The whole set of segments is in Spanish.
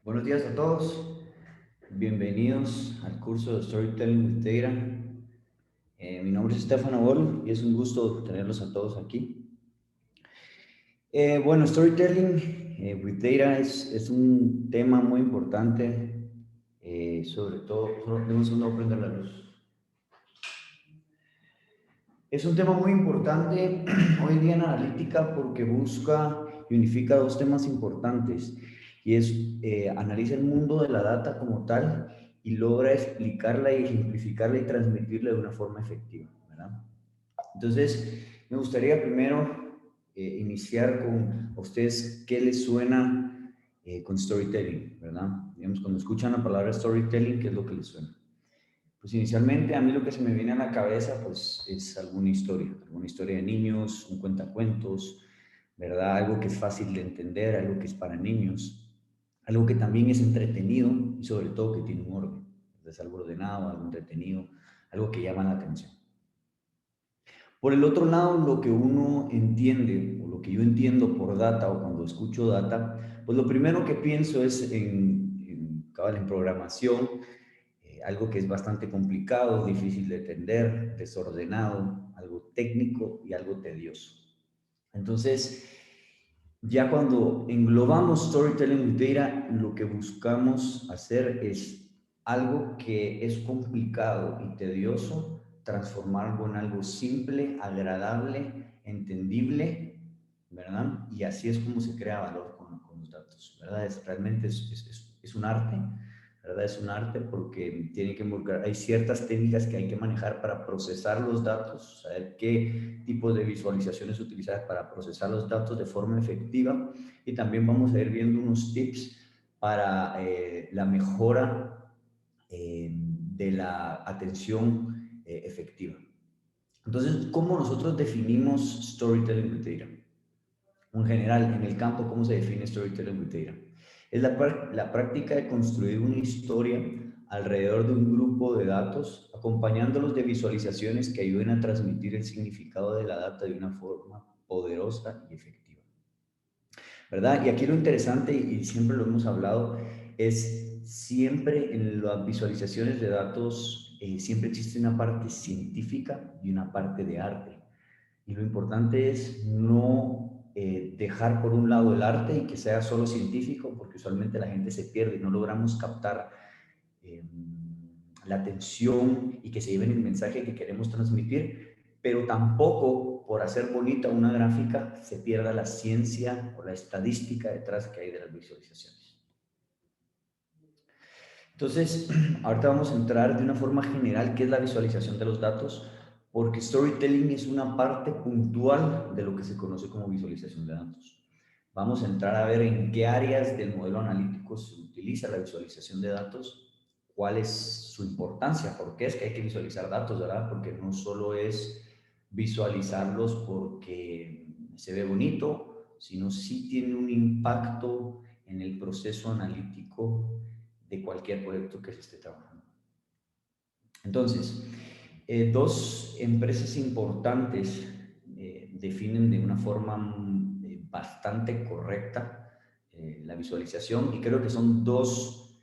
Buenos días a todos, bienvenidos al curso de Storytelling with Data. Mi nombre es Stefano Bol y es un gusto tenerlos a todos aquí. Storytelling with Data es un tema muy importante, sobre todo, debemos no prender la luz. Es un tema muy importante hoy en día en analítica porque busca y unifica dos temas importantes y es analiza el mundo de la data como tal y logra explicarla y ejemplificarla y transmitirla de una forma efectiva, ¿verdad? Entonces, me gustaría primero iniciar con a ustedes qué les suena con storytelling, ¿verdad? Digamos, cuando escuchan la palabra storytelling, ¿qué es lo que les suena? Pues inicialmente a mí lo que se me viene a la cabeza pues es alguna historia de niños, un cuentacuentos, ¿verdad? Algo que es fácil de entender, algo que es para niños, algo que también es entretenido y sobre todo que tiene un orden. Es algo ordenado, algo entretenido, algo que llama la atención. Por el otro lado, lo que uno entiende, o lo que yo entiendo por data, o cuando escucho data, pues lo primero que pienso es en programación, algo que es bastante complicado, difícil de entender, desordenado, algo técnico y algo tedioso. Entonces, ya cuando englobamos storytelling with data, lo que buscamos hacer es algo que es complicado y tedioso, transformarlo en algo simple, agradable, entendible, ¿verdad? Y así es como se crea valor con los datos, ¿verdad? Realmente es un arte, ¿verdad? Es un arte porque tiene que involucrar, hay ciertas técnicas que hay que manejar para procesar los datos, saber qué tipo de visualizaciones utilizar para procesar los datos de forma efectiva, y también vamos a ir viendo unos tips para la mejora de la atención efectiva. Entonces, ¿cómo nosotros definimos storytelling with data? En general, en el campo, ¿cómo se define storytelling with data? Es la práctica de construir una historia alrededor de un grupo de datos, acompañándolos de visualizaciones que ayuden a transmitir el significado de la data de una forma poderosa y efectiva, ¿verdad? Y aquí lo interesante, y siempre lo hemos hablado, es siempre en las visualizaciones de datos, siempre existe una parte científica y una parte de arte. Y lo importante es no dejar por un lado el arte y que sea solo científico, porque usualmente la gente se pierde y no logramos captar eh, la atención y que se lleven el mensaje que queremos transmitir, pero tampoco por hacer bonita una gráfica se pierda la ciencia o la estadística detrás que hay de las visualizaciones. Entonces, ahorita vamos a entrar de una forma general qué es la visualización de los datos, porque storytelling es una parte puntual de lo que se conoce como visualización de datos. Vamos a entrar a ver en qué áreas del modelo analítico se utiliza la visualización de datos, cuál es su importancia, por qué es que hay que visualizar datos, ¿verdad? Porque no solo es visualizarlos porque se ve bonito, sino sí tiene un impacto en el proceso analítico de cualquier proyecto que se esté trabajando. Entonces, dos empresas importantes definen de una forma bastante correcta la visualización, y creo que son dos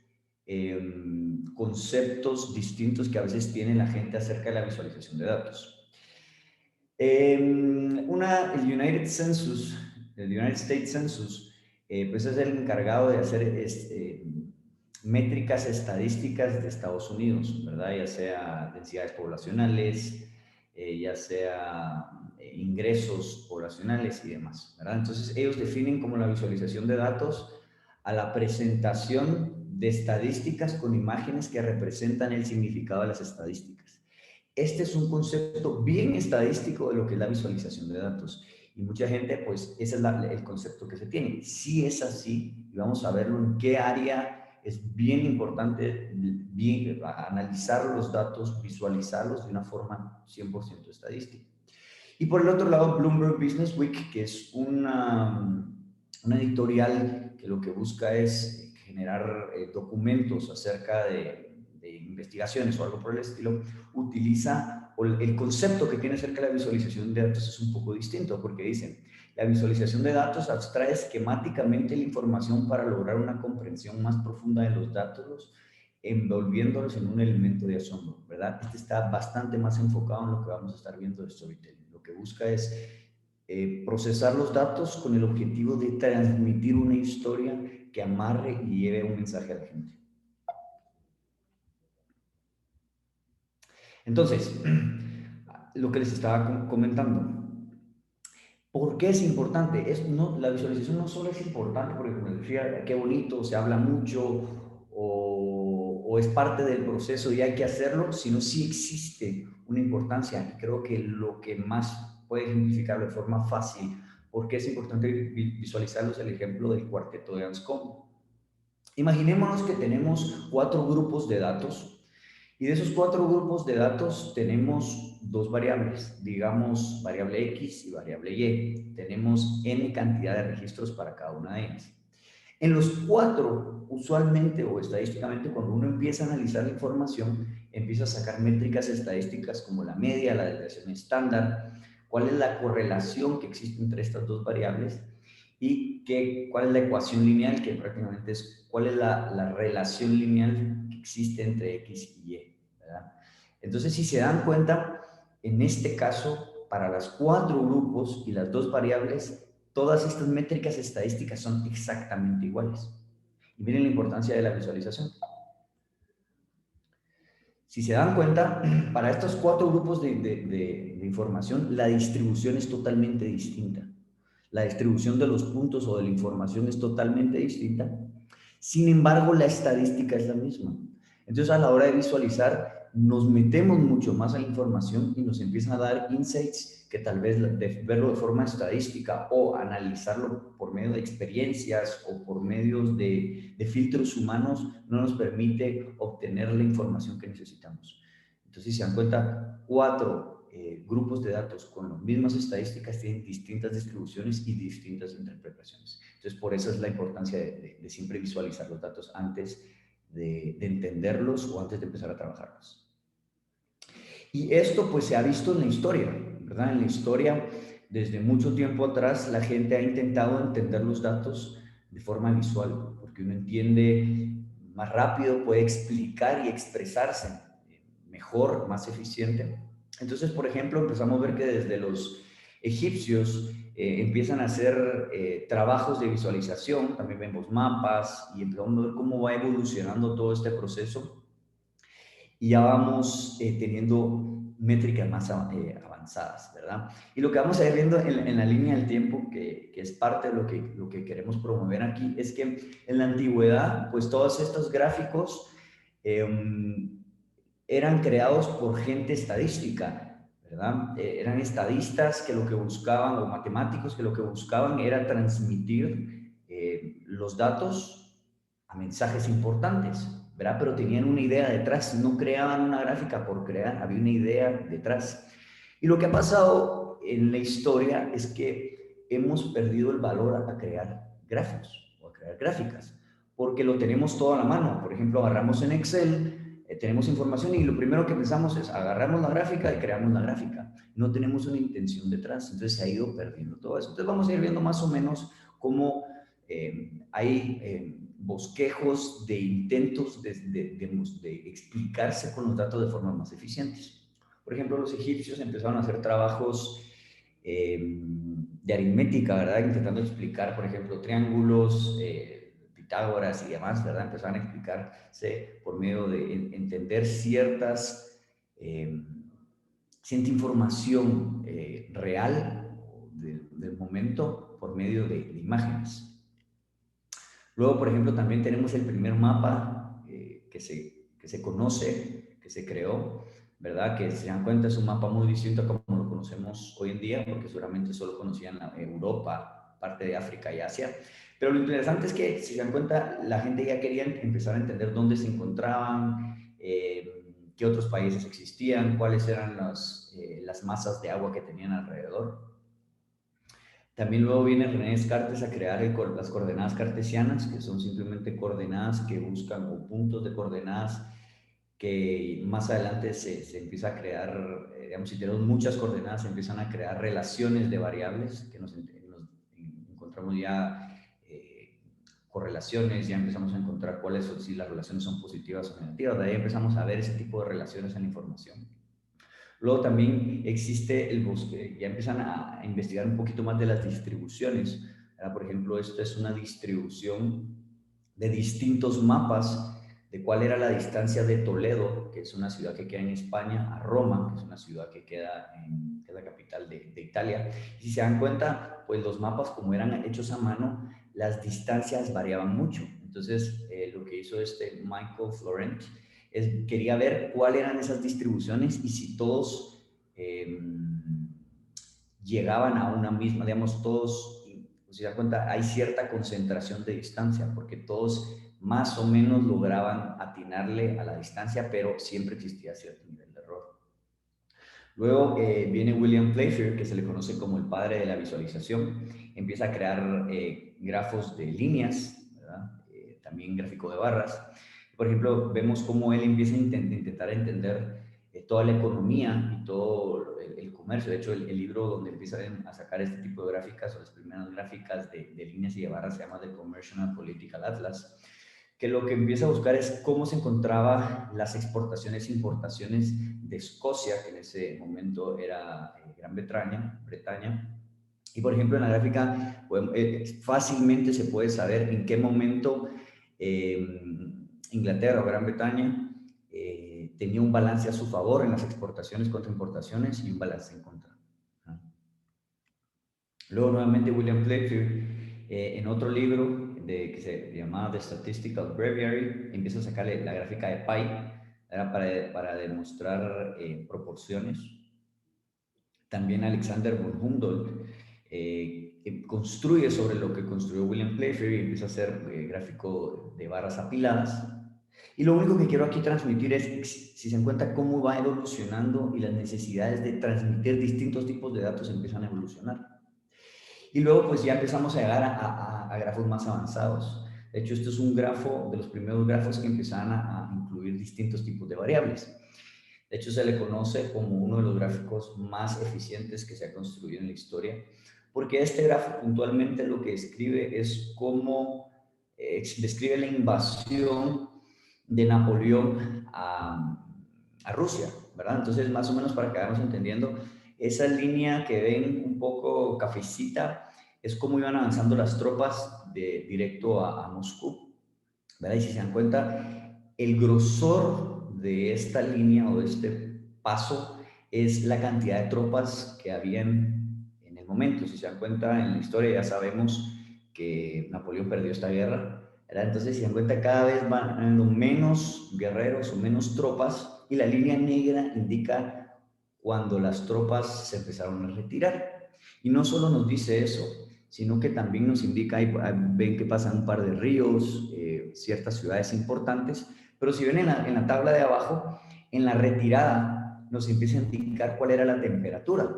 conceptos distintos que a veces tiene la gente acerca de la visualización de datos. El United States Census, pues es el encargado de hacer métricas estadísticas de Estados Unidos, ¿verdad? Ya sea densidades poblacionales, ya sea ingresos poblacionales y demás, ¿verdad? Entonces ellos definen como la visualización de datos a la presentación de estadísticas con imágenes que representan el significado de las estadísticas. Este es un concepto bien estadístico de lo que es la visualización de datos. Y mucha gente, pues, ese es el concepto que se tiene. Si es así, y vamos a verlo en qué área es bien importante analizar los datos, visualizarlos de una forma 100% estadística. Y por el otro lado, Bloomberg Business Week, que es una editorial que lo que busca es generar documentos acerca de investigaciones o algo por el estilo, utiliza o el concepto que tiene acerca de la visualización de datos es un poco distinto, porque dicen, la visualización de datos abstrae esquemáticamente la información para lograr una comprensión más profunda de los datos, envolviéndolos en un elemento de asombro, ¿verdad? Este está bastante más enfocado en lo que vamos a estar viendo de storytelling. Lo que busca es procesar los datos con el objetivo de transmitir una historia que amarre y lleve un mensaje a la gente. Entonces, lo que les estaba comentando, ¿por qué es importante? La visualización no solo es importante porque, como les decía, qué bonito, se habla mucho o es parte del proceso y hay que hacerlo, sino sí existe una importancia. Y creo que lo que más puede ejemplificarlo de forma fácil, porque es importante visualizarlos, el ejemplo del cuarteto de Anscombe. Imaginémonos que tenemos 4 grupos de datos y de esos 4 grupos de datos tenemos 2 variables, digamos variable X y variable Y. Tenemos n cantidad de registros para cada una de ellas. En los 4, usualmente o estadísticamente, cuando uno empieza a analizar la información, empieza a sacar métricas estadísticas como la media, la desviación estándar, cuál es la correlación que existe entre estas 2 variables y cuál es la ecuación lineal, que prácticamente es cuál es la relación lineal que existe entre X y Y, ¿verdad? Entonces, si se dan cuenta, en este caso, para los 4 grupos y las 2 variables, todas estas métricas estadísticas son exactamente iguales. Y miren la importancia de la visualización. Si se dan cuenta, para estos 4 grupos de información, la distribución es totalmente distinta. La distribución de los puntos o de la información es totalmente distinta. Sin embargo, la estadística es la misma. Entonces, a la hora de visualizar, nos metemos mucho más a la información y nos empiezan a dar insights que tal vez verlo de forma estadística o analizarlo por medio de experiencias o por medios de filtros humanos no nos permite obtener la información que necesitamos. Entonces, si se dan cuenta, 4 grupos de datos con las mismas estadísticas tienen distintas distribuciones y distintas interpretaciones. Entonces, por eso es la importancia de siempre visualizar los datos antes de entenderlos o antes de empezar a trabajarlos. Y esto pues se ha visto en la historia, ¿verdad? En la historia, desde mucho tiempo atrás, la gente ha intentado entender los datos de forma visual, porque uno entiende más rápido, puede explicar y expresarse mejor, más eficiente. Entonces, por ejemplo, empezamos a ver que desde los egipcios empiezan a hacer trabajos de visualización, también vemos mapas y empezamos a ver cómo va evolucionando todo este proceso y ya vamos teniendo métricas más avanzadas, ¿verdad? Y lo que vamos a ir viendo en la línea del tiempo, que es parte de lo que queremos promover aquí, es que en la antigüedad, pues todos estos gráficos eran creados por gente estadística, ¿verdad? Eran estadistas que lo que buscaban, o matemáticos que lo que buscaban era transmitir los datos a mensajes importantes, ¿verdad? Pero tenían una idea detrás, no creaban una gráfica por crear, había una idea detrás. Y lo que ha pasado en la historia es que hemos perdido el valor a crear gráficos o a crear gráficas, porque lo tenemos todo a la mano. Por ejemplo, agarramos en Excel, tenemos información y lo primero que pensamos es agarramos la gráfica y creamos la gráfica. No tenemos una intención detrás, entonces se ha ido perdiendo todo eso. Entonces vamos a ir viendo más o menos cómo hay bosquejos de intentos de explicarse con los datos de formas más eficientes. Por ejemplo, los egipcios empezaron a hacer trabajos de aritmética, ¿verdad? Intentando explicar, por ejemplo, triángulos, Pitágoras y demás, ¿verdad? Empezaron a explicarse por medio de entender cierta información real del momento por medio de imágenes. Luego, por ejemplo, también tenemos el primer mapa que se conoce, que se creó, ¿verdad? Que se dan cuenta es un mapa muy distinto a como lo conocemos hoy en día, porque seguramente solo conocían Europa, parte de África y Asia. Pero lo interesante es que, si se dan cuenta, la gente ya quería empezar a entender dónde se encontraban, qué otros países existían, cuáles eran las masas de agua que tenían alrededor. También luego viene René Descartes a crear las coordenadas cartesianas, que son simplemente coordenadas que buscan, o puntos de coordenadas que más adelante se empieza a crear, digamos, si tenemos muchas coordenadas, se empiezan a crear relaciones de variables que nos encontramos ya correlaciones, ya empezamos a encontrar cuáles son, si las relaciones son positivas o negativas, de ahí empezamos a ver ese tipo de relaciones en la información. Luego también existe el bosque, ya empiezan a investigar un poquito más de las distribuciones. Por ejemplo, esta es una distribución de distintos mapas de cuál era la distancia de Toledo, que es una ciudad que queda en España, a Roma, que es una ciudad que queda que es la capital de Italia. Y si se dan cuenta, pues los mapas, como eran hechos a mano, las distancias variaban mucho. Entonces, lo que hizo Michael Florent quería ver cuáles eran esas distribuciones y si todos llegaban a una misma, digamos, todos, si se da cuenta, hay cierta concentración de distancia, porque todos más o menos lograban atinarle a la distancia, pero siempre existía cierto nivel de error. Luego viene William Playfair, que se le conoce como el padre de la visualización, empieza a crear grafos de líneas, también gráfico de barras. Por ejemplo, vemos cómo él empieza a intentar entender toda la economía y todo el comercio. De hecho, el libro donde empiezan a sacar este tipo de gráficas, o las primeras gráficas de líneas y de barras, se llama The Commercial and Political Atlas, que lo que empieza a buscar es cómo se encontraban las exportaciones e importaciones de Escocia, que en ese momento era Gran Bretaña. Y por ejemplo, en la gráfica fácilmente se puede saber en qué momento Inglaterra o Gran Bretaña tenía un balance a su favor en las exportaciones contra importaciones y un balance en contra. Luego nuevamente William Playfair, en otro libro que se llamaba The Statistical Breviary, empieza a sacarle la gráfica de Pi, era para demostrar proporciones. También Alexander von Humboldt construye sobre lo que construyó William Playfair y empieza a hacer gráfico de barras apiladas. Y lo único que quiero aquí transmitir es, si se encuentra cómo va evolucionando y las necesidades de transmitir distintos tipos de datos empiezan a evolucionar. Y luego pues ya empezamos a llegar a grafos más avanzados. De hecho, esto es un grafo de los primeros grafos que empezaban a incluir distintos tipos de variables. De hecho, se le conoce como uno de los gráficos más eficientes que se ha construido en la historia, porque este grafo puntualmente lo que describe es cómo describe la invasión de Napoleón a Rusia, ¿verdad? Entonces, más o menos para que vayamos entendiendo, esa línea que ven un poco cafecita es cómo iban avanzando las tropas directo a Moscú, ¿verdad? Y si se dan cuenta, el grosor de esta línea o de este paso es la cantidad de tropas que habían en el momento. Si se dan cuenta, en la historia ya sabemos que Napoleón perdió esta guerra, ¿verdad? Entonces, si se dan cuenta, cada vez van menos guerreros o menos tropas, y la línea negra indica cuando las tropas se empezaron a retirar. Y no solo nos dice eso, sino que también nos indica, ven que pasan un par de ríos, ciertas ciudades importantes, pero si ven en la tabla de abajo, en la retirada nos empieza a indicar cuál era la temperatura,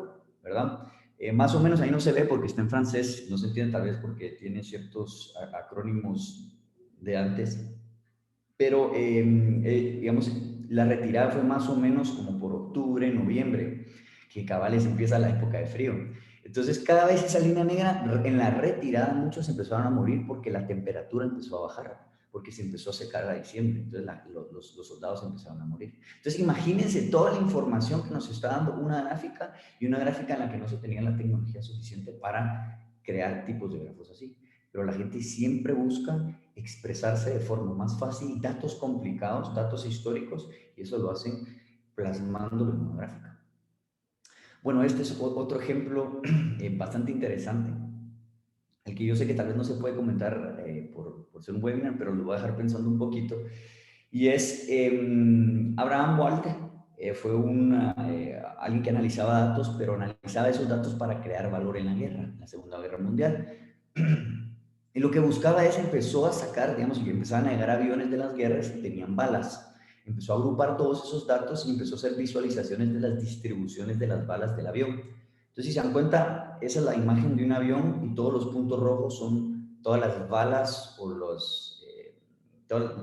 ¿verdad? Más o menos ahí no se ve porque está en francés, no se entiende tal vez porque tiene ciertos acrónimos de antes, pero digamos, la retirada fue más o menos como por octubre, noviembre, que cabales empieza la época de frío. Entonces, cada vez esa línea negra, en la retirada muchos empezaron a morir porque la temperatura empezó a bajar, porque se empezó a secar a diciembre, entonces los soldados empezaron a morir. Entonces, imagínense toda la información que nos está dando una gráfica, y una gráfica en la que no se tenía la tecnología suficiente para crear tipos de grafos así. Pero la gente siempre busca expresarse de forma más fácil datos complicados, datos históricos, y eso lo hacen plasmándolo en una gráfica. Bueno, este es otro ejemplo bastante interesante, el que yo sé que tal vez no se puede comentar por ser un webinar, pero lo voy a dejar pensando un poquito, y es Abraham Walker. Fue alguien que analizaba datos, pero analizaba esos datos para crear valor en la guerra, en la Segunda Guerra Mundial. Y lo que buscaba es, empezó a sacar, digamos, que empezaban a llegar aviones de las guerras y tenían balas. Empezó a agrupar todos esos datos y empezó a hacer visualizaciones de las distribuciones de las balas del avión. Entonces, si se dan cuenta, esa es la imagen de un avión y todos los puntos rojos son todas las balas o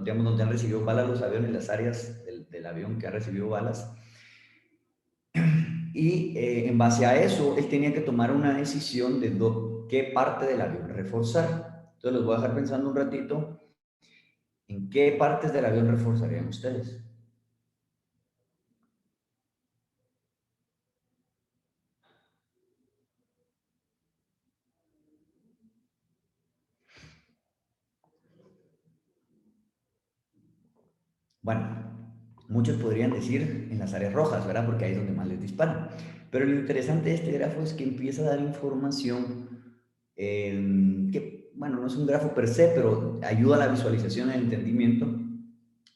digamos, donde han recibido balas los aviones, las áreas del avión que ha recibido balas. Y en base a eso, él tenía que tomar una decisión de qué parte del avión reforzar. Entonces los voy a dejar pensando un ratito en qué partes del avión reforzarían ustedes. Bueno, muchos podrían decir en las áreas rojas, ¿verdad? Porque ahí es donde más les disparan. Pero lo interesante de este grafo es que empieza a dar información que, bueno, no es un grafo per se, pero ayuda a la visualización y al entendimiento.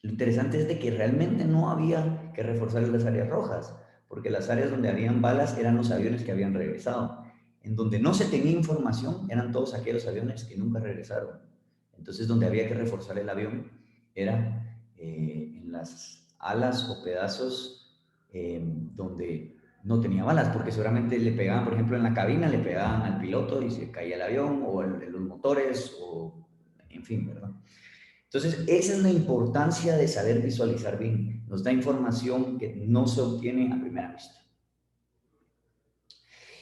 Lo interesante es de que realmente no había que reforzar las áreas rojas, porque las áreas donde habían balas eran los aviones que habían regresado. En donde no se tenía información eran todos aquellos aviones que nunca regresaron. Entonces, donde había que reforzar el avión era en las alas o pedazos donde no tenía balas, porque seguramente le pegaban, por ejemplo, en la cabina, le pegaban al piloto y se caía el avión, o en los motores, o en fin, ¿verdad? Entonces, esa es la importancia de saber visualizar bien. Nos da información que no se obtiene a primera vista.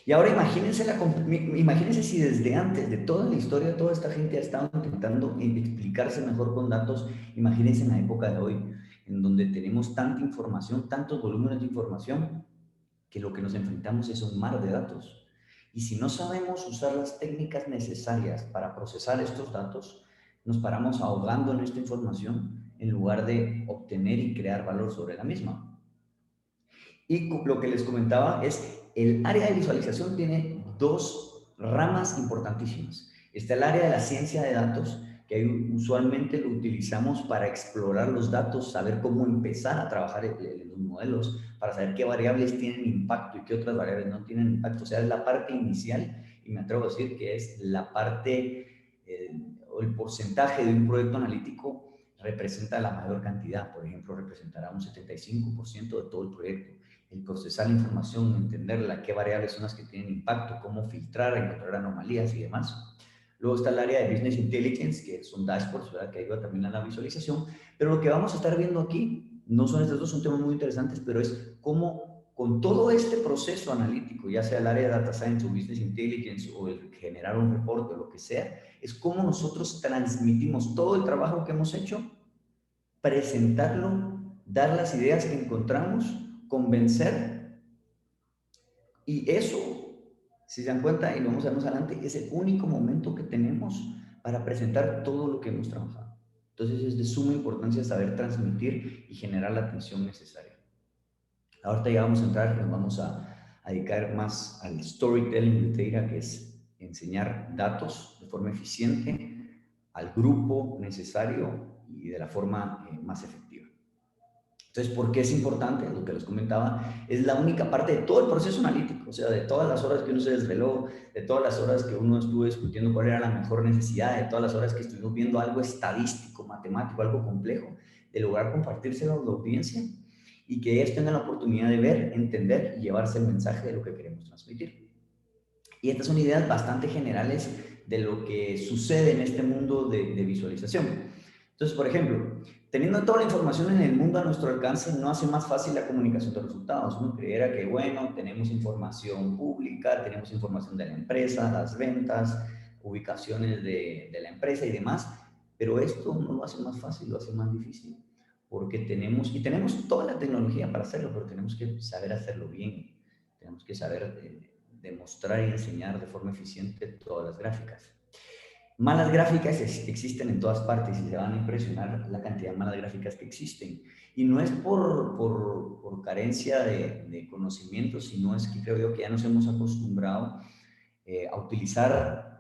Y ahora imagínense si desde antes de toda la historia, toda esta gente ha estado intentando explicarse mejor con datos. Imagínense en la época de hoy, en donde tenemos tanta información, tantos volúmenes de información, que lo que nos enfrentamos es un mar de datos. Y si no sabemos usar las técnicas necesarias para procesar estos datos, nos paramos ahogando en esta información en lugar de obtener y crear valor sobre la misma. Y lo que les comentaba es, el área de visualización tiene dos ramas importantísimas. Está el área de la ciencia de datos, que usualmente lo utilizamos para explorar los datos, saber cómo empezar a trabajar los modelos, para saber qué variables tienen impacto y qué otras variables no tienen impacto. O sea, es la parte inicial, y me atrevo a decir que es la parte o el porcentaje de un proyecto analítico representa la mayor cantidad. Por ejemplo, representará un 75% de todo el proyecto. El procesar la información, entenderla, qué variables son las que tienen impacto, cómo filtrar, encontrar anomalías y demás. Luego está el área de Business Intelligence, que son dashboards, ¿verdad? Que ayuda también a la visualización. Pero lo que vamos a estar viendo aquí, no son estos dos, son temas muy interesantes, pero es cómo con todo este proceso analítico, ya sea el área de Data Science o Business Intelligence o el generar un reporte o lo que sea, es cómo nosotros transmitimos todo el trabajo que hemos hecho, presentarlo, dar las ideas que encontramos, convencer, y eso, si se dan cuenta, y lo vamos a ver más adelante, es el único momento que tenemos para presentar todo lo que hemos trabajado. Entonces es de suma importancia saber transmitir y generar la atención necesaria. Ahorita ya vamos a entrar, nos vamos a dedicar más al storytelling de data, que es enseñar datos de forma eficiente al grupo necesario y de la forma más efectiva. Entonces, ¿por qué es importante? Lo que les comentaba, es la única parte de todo el proceso analítico, o sea, de todas las horas que uno se desveló, de todas las horas que uno estuvo discutiendo cuál era la mejor necesidad, de todas las horas que estuvimos viendo algo estadístico, matemático, algo complejo, de lograr compartírselo a la audiencia y que ellos tengan la oportunidad de ver, entender y llevarse el mensaje de lo que queremos transmitir. Y estas son ideas bastante generales de lo que sucede en este mundo de visualización. Entonces, por ejemplo, teniendo toda la información en el mundo a nuestro alcance, no hace más fácil la comunicación de resultados. Uno creyera que, bueno, tenemos información pública, tenemos información de la empresa, las ventas, ubicaciones de la empresa y demás, pero esto no lo hace más fácil, lo hace más difícil, porque tenemos toda la tecnología para hacerlo, pero tenemos que saber hacerlo bien, tenemos que saber demostrar y enseñar de forma eficiente todas las gráficas. Malas gráficas existen en todas partes y se van a impresionar la cantidad de malas gráficas que existen. Y no es por carencia de conocimiento, sino es que creo yo que ya nos hemos acostumbrado a utilizar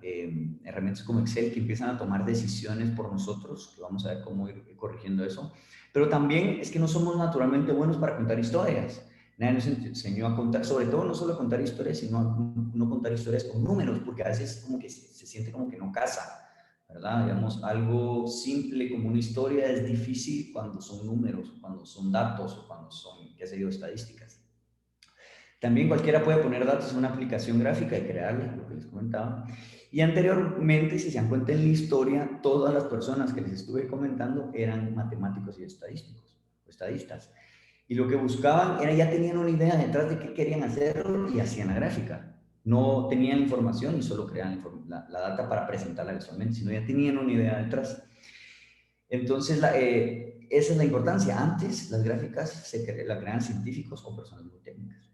herramientas como Excel que empiezan a tomar decisiones por nosotros, que vamos a ver cómo ir corrigiendo eso. Pero también es que no somos naturalmente buenos para contar historias. Nadie nos enseñó a contar, sobre todo no solo a contar historias, sino a no contar historias con números, porque a veces como que se siente como que no casa, ¿verdad? Digamos, algo simple como una historia es difícil cuando son números, cuando son datos, o cuando son, qué sé yo, estadísticas. También cualquiera puede poner datos en una aplicación gráfica y crearla, lo que les comentaba. Y anteriormente, si se dan cuenta en la historia, todas las personas que les estuve comentando eran matemáticos y estadísticos. estadistas. Y lo que buscaban era, ya tenían una idea detrás de qué querían hacer y hacían la gráfica. No tenían información y solo creaban la data para presentarla visualmente, sino ya tenían una idea detrás. Entonces, esa es la importancia. Antes, las gráficas las creaban científicos o personas muy técnicas.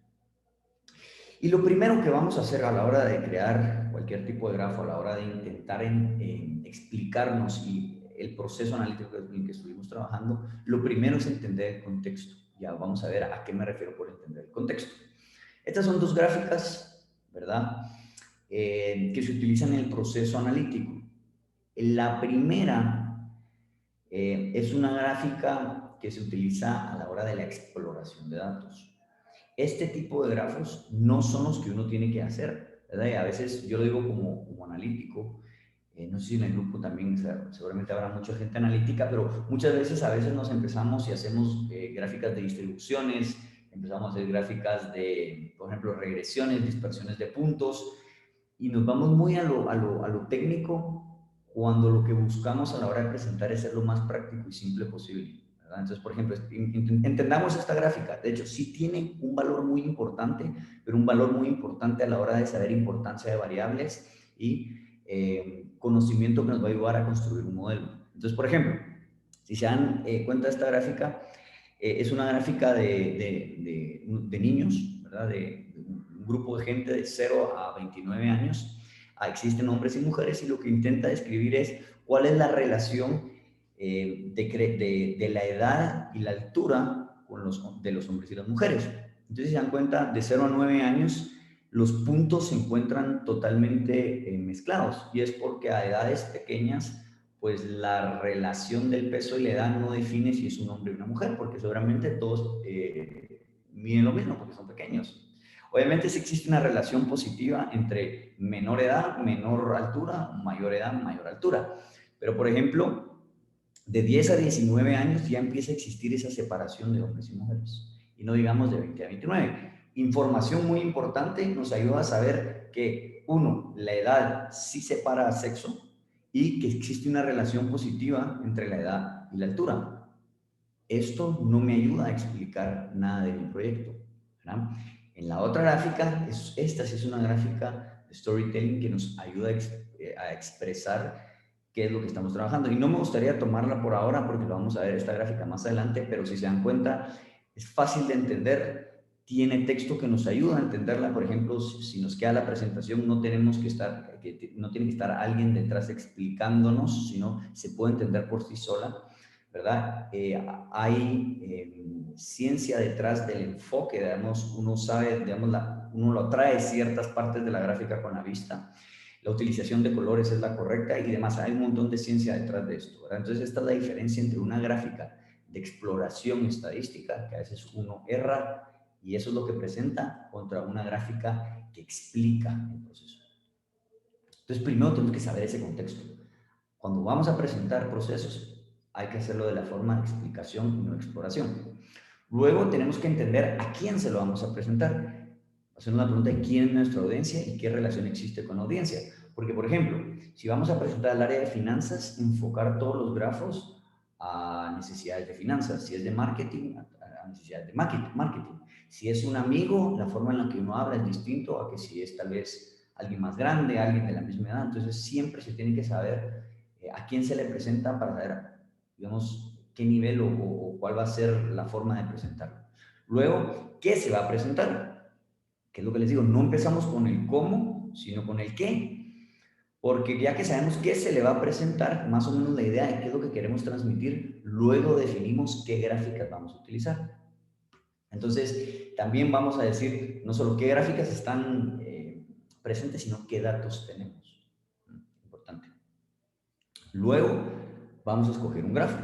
Y lo primero que vamos a hacer a la hora de crear cualquier tipo de grafo, a la hora de intentar explicarnos y el proceso analítico en el que estuvimos trabajando, lo primero es entender el contexto. Ya vamos a ver a qué me refiero por entender el contexto. Estas son dos gráficas, ¿verdad? Que se utilizan en el proceso analítico. La primera es una gráfica que se utiliza a la hora de la exploración de datos. Este tipo de grafos no son los que uno tiene que hacer, ¿verdad? Y a veces yo lo digo como analítico, no sé si en el grupo también, o sea, seguramente habrá mucha gente analítica, pero muchas veces a veces nos empezamos y hacemos gráficas de distribuciones, empezamos a hacer gráficas de, por ejemplo, regresiones, dispersiones de puntos, y nos vamos muy a lo técnico cuando lo que buscamos a la hora de presentar es ser lo más práctico y simple posible, ¿verdad? Entonces, por ejemplo, entendamos esta gráfica. De hecho, sí tiene un valor muy importante, pero un valor muy importante a la hora de saber importancia de variables y conocimiento que nos va a ayudar a construir un modelo. Entonces, por ejemplo, si se dan cuenta de esta gráfica, es una gráfica de niños, ¿verdad? De un grupo de gente de 0 a 29 años. Existen hombres y mujeres y lo que intenta describir es cuál es la relación de la edad y la altura de los hombres y las mujeres. Entonces, si se dan cuenta, de 0 a 9 años, los puntos se encuentran totalmente mezclados y es porque a edades pequeñas pues la relación del peso y la edad no define si es un hombre o una mujer, porque seguramente todos miden lo mismo porque son pequeños. Obviamente sí existe una relación positiva entre menor edad, menor altura, mayor edad, mayor altura. Pero, por ejemplo, de 10 a 19 años ya empieza a existir esa separación de hombres y mujeres. Y no digamos de 20 a 29. Información muy importante, nos ayuda a saber que, uno, la edad sí separa sexo, y que existe una relación positiva entre la edad y la altura. Esto no me ayuda a explicar nada de mi proyecto, ¿verdad? En la otra gráfica, esta sí es una gráfica de storytelling que nos ayuda a expresar qué es lo que estamos trabajando. Y no me gustaría tomarla por ahora porque lo vamos a ver esta gráfica más adelante, pero si se dan cuenta, es fácil de entender, tiene texto que nos ayuda a entenderla. Por ejemplo, si nos queda la presentación, no tenemos que estar, no tiene que estar alguien detrás explicándonos, sino se puede entender por sí sola, ¿verdad? Hay ciencia detrás del enfoque, digamos, uno sabe, digamos, uno lo atrae ciertas partes de la gráfica con la vista, la utilización de colores es la correcta y demás, hay un montón de ciencia detrás de esto, ¿verdad? Entonces esta es la diferencia entre una gráfica de exploración estadística, que a veces uno erra, y eso es lo que presenta, contra una gráfica que explica el proceso. Entonces, primero tenemos que saber ese contexto. Cuando vamos a presentar procesos, hay que hacerlo de la forma de explicación y no exploración. Luego tenemos que entender a quién se lo vamos a presentar. Hacernos la pregunta de quién es nuestra audiencia y qué relación existe con la audiencia. Porque, por ejemplo, si vamos a presentar el área de finanzas, enfocar todos los grafos a necesidades de finanzas. Si es de marketing, a necesidades de marketing. Si es un amigo, la forma en la que uno habla es distinto a que si es tal vez alguien más grande, alguien de la misma edad. Entonces, siempre se tiene que saber a quién se le presenta para saber, digamos, qué nivel o cuál va a ser la forma de presentarlo. Luego, ¿qué se va a presentar? Que es lo que les digo, no empezamos con el cómo, sino con el qué. Porque ya que sabemos qué se le va a presentar, más o menos la idea de qué es lo que queremos transmitir, luego definimos qué gráficas vamos a utilizar. Entonces, también vamos a decir no solo qué gráficas están presentes, sino qué datos tenemos. Importante. Luego, vamos a escoger un grafo,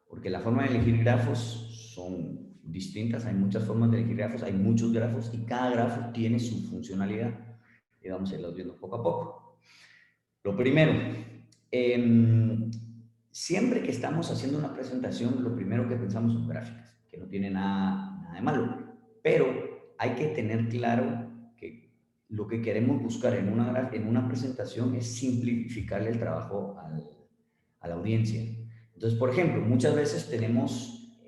porque la forma de elegir grafos son distintas, hay muchas formas de elegir grafos, hay muchos grafos y cada grafo tiene su funcionalidad y vamos a irlos viendo poco a poco. Lo primero, siempre que estamos haciendo una presentación, lo primero que pensamos son gráficas, que no tiene nada de malo, pero hay que tener claro que lo que queremos buscar en una presentación es simplificarle el trabajo a la audiencia. Entonces, por ejemplo, muchas veces tenemos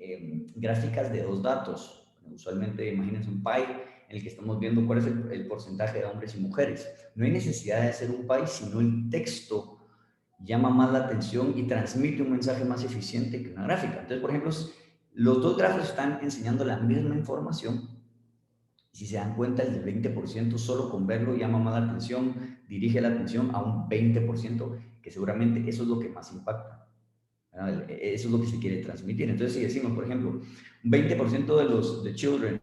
gráficas de dos datos. Usualmente, imagínense un pie en el que estamos viendo cuál es el porcentaje de hombres y mujeres. No hay necesidad de hacer un pie, sino el texto llama más la atención y transmite un mensaje más eficiente que una gráfica. Entonces, por ejemplo, los dos gráficos están enseñando la misma información. Y si se dan cuenta, el del 20% solo con verlo llama más la atención, dirige la atención a un 20%, que seguramente eso es lo que más impacta. Eso es lo que se quiere transmitir. Entonces, si decimos, por ejemplo, un 20% de los children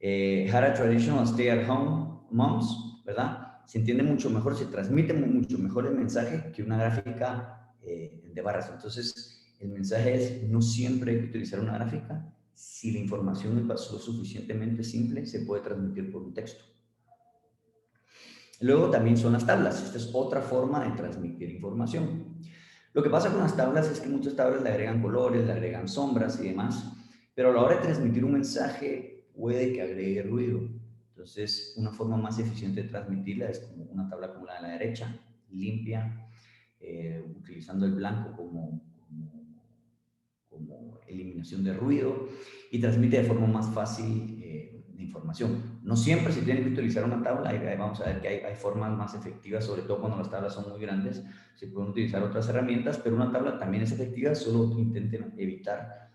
had a traditional stay-at-home moms, ¿verdad? Se entiende mucho mejor, se transmite mucho mejor el mensaje que una gráfica de barras. Entonces, el mensaje es, no siempre hay que utilizar una gráfica. Si la información es lo suficientemente simple, se puede transmitir por un texto. Luego también son las tablas. Esta es otra forma de transmitir información. Lo que pasa con las tablas es que muchas tablas le agregan colores, le agregan sombras y demás, pero a la hora de transmitir un mensaje puede que agregue ruido. Entonces, una forma más eficiente de transmitirla es como una tabla como la de la derecha, limpia, utilizando el blanco como eliminación de ruido y transmite de forma más fácil la información. No siempre se tiene que utilizar una tabla, ahí vamos a ver que hay formas más efectivas, sobre todo cuando las tablas son muy grandes, se pueden utilizar otras herramientas, pero una tabla también es efectiva, solo intenten evitar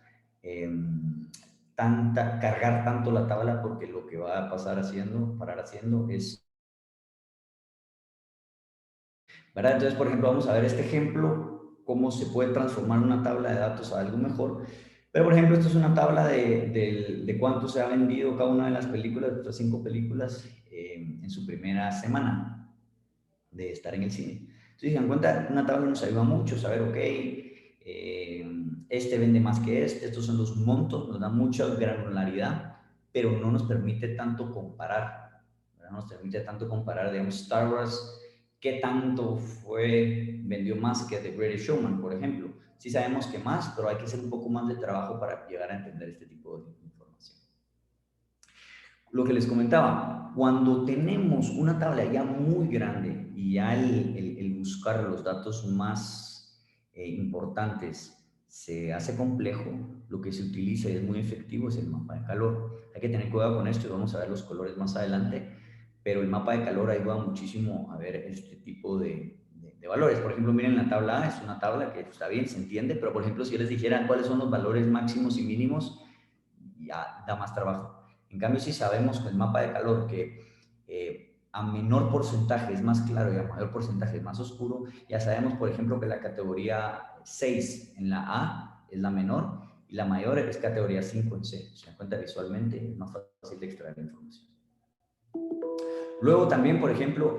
cargar tanto la tabla, porque lo que va a parar haciendo es, ¿verdad? Entonces, por ejemplo, vamos a ver este ejemplo, cómo se puede transformar una tabla de datos a algo mejor. Pero, por ejemplo, esto es una tabla de cuánto se ha vendido cada una de las películas, de estas 5 películas, en su primera semana de estar en el cine. Entonces, si se dan cuenta, una tabla nos ayuda mucho, saber, ok, este vende más que este, estos son los montos, nos da mucha granularidad, pero no nos permite tanto comparar, ¿verdad? No nos permite tanto comparar, digamos, Star Wars, qué tanto vendió más que The Greatest Showman, por ejemplo. Sí sabemos que más, pero hay que hacer un poco más de trabajo para llegar a entender este tipo de información. Lo que les comentaba, cuando tenemos una tabla ya muy grande y ya el buscar los datos más importantes se hace complejo, lo que se utiliza y es muy efectivo es el mapa de calor. Hay que tener cuidado con esto y vamos a ver los colores más adelante, pero el mapa de calor ayuda muchísimo a ver este tipo de valores. Por ejemplo, miren la tabla A, es una tabla que está bien, se entiende, pero por ejemplo, si yo les dijera cuáles son los valores máximos y mínimos, ya da más trabajo. En cambio, si sabemos con el mapa de calor que a menor porcentaje es más claro y a mayor porcentaje es más oscuro, ya sabemos, por ejemplo, que la categoría 6 en la A es la menor y la mayor es categoría 5 en C. Se dan cuenta visualmente, es más fácil de extraer la información. Luego también, por ejemplo,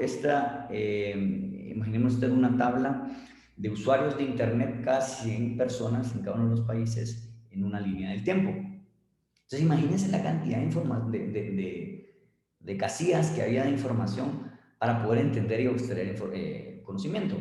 imaginemos usted una tabla de usuarios de Internet, cada 100 personas en cada uno de los países en una línea del tiempo. Entonces, imagínense la cantidad de casillas que había de información para poder entender y obtener conocimiento.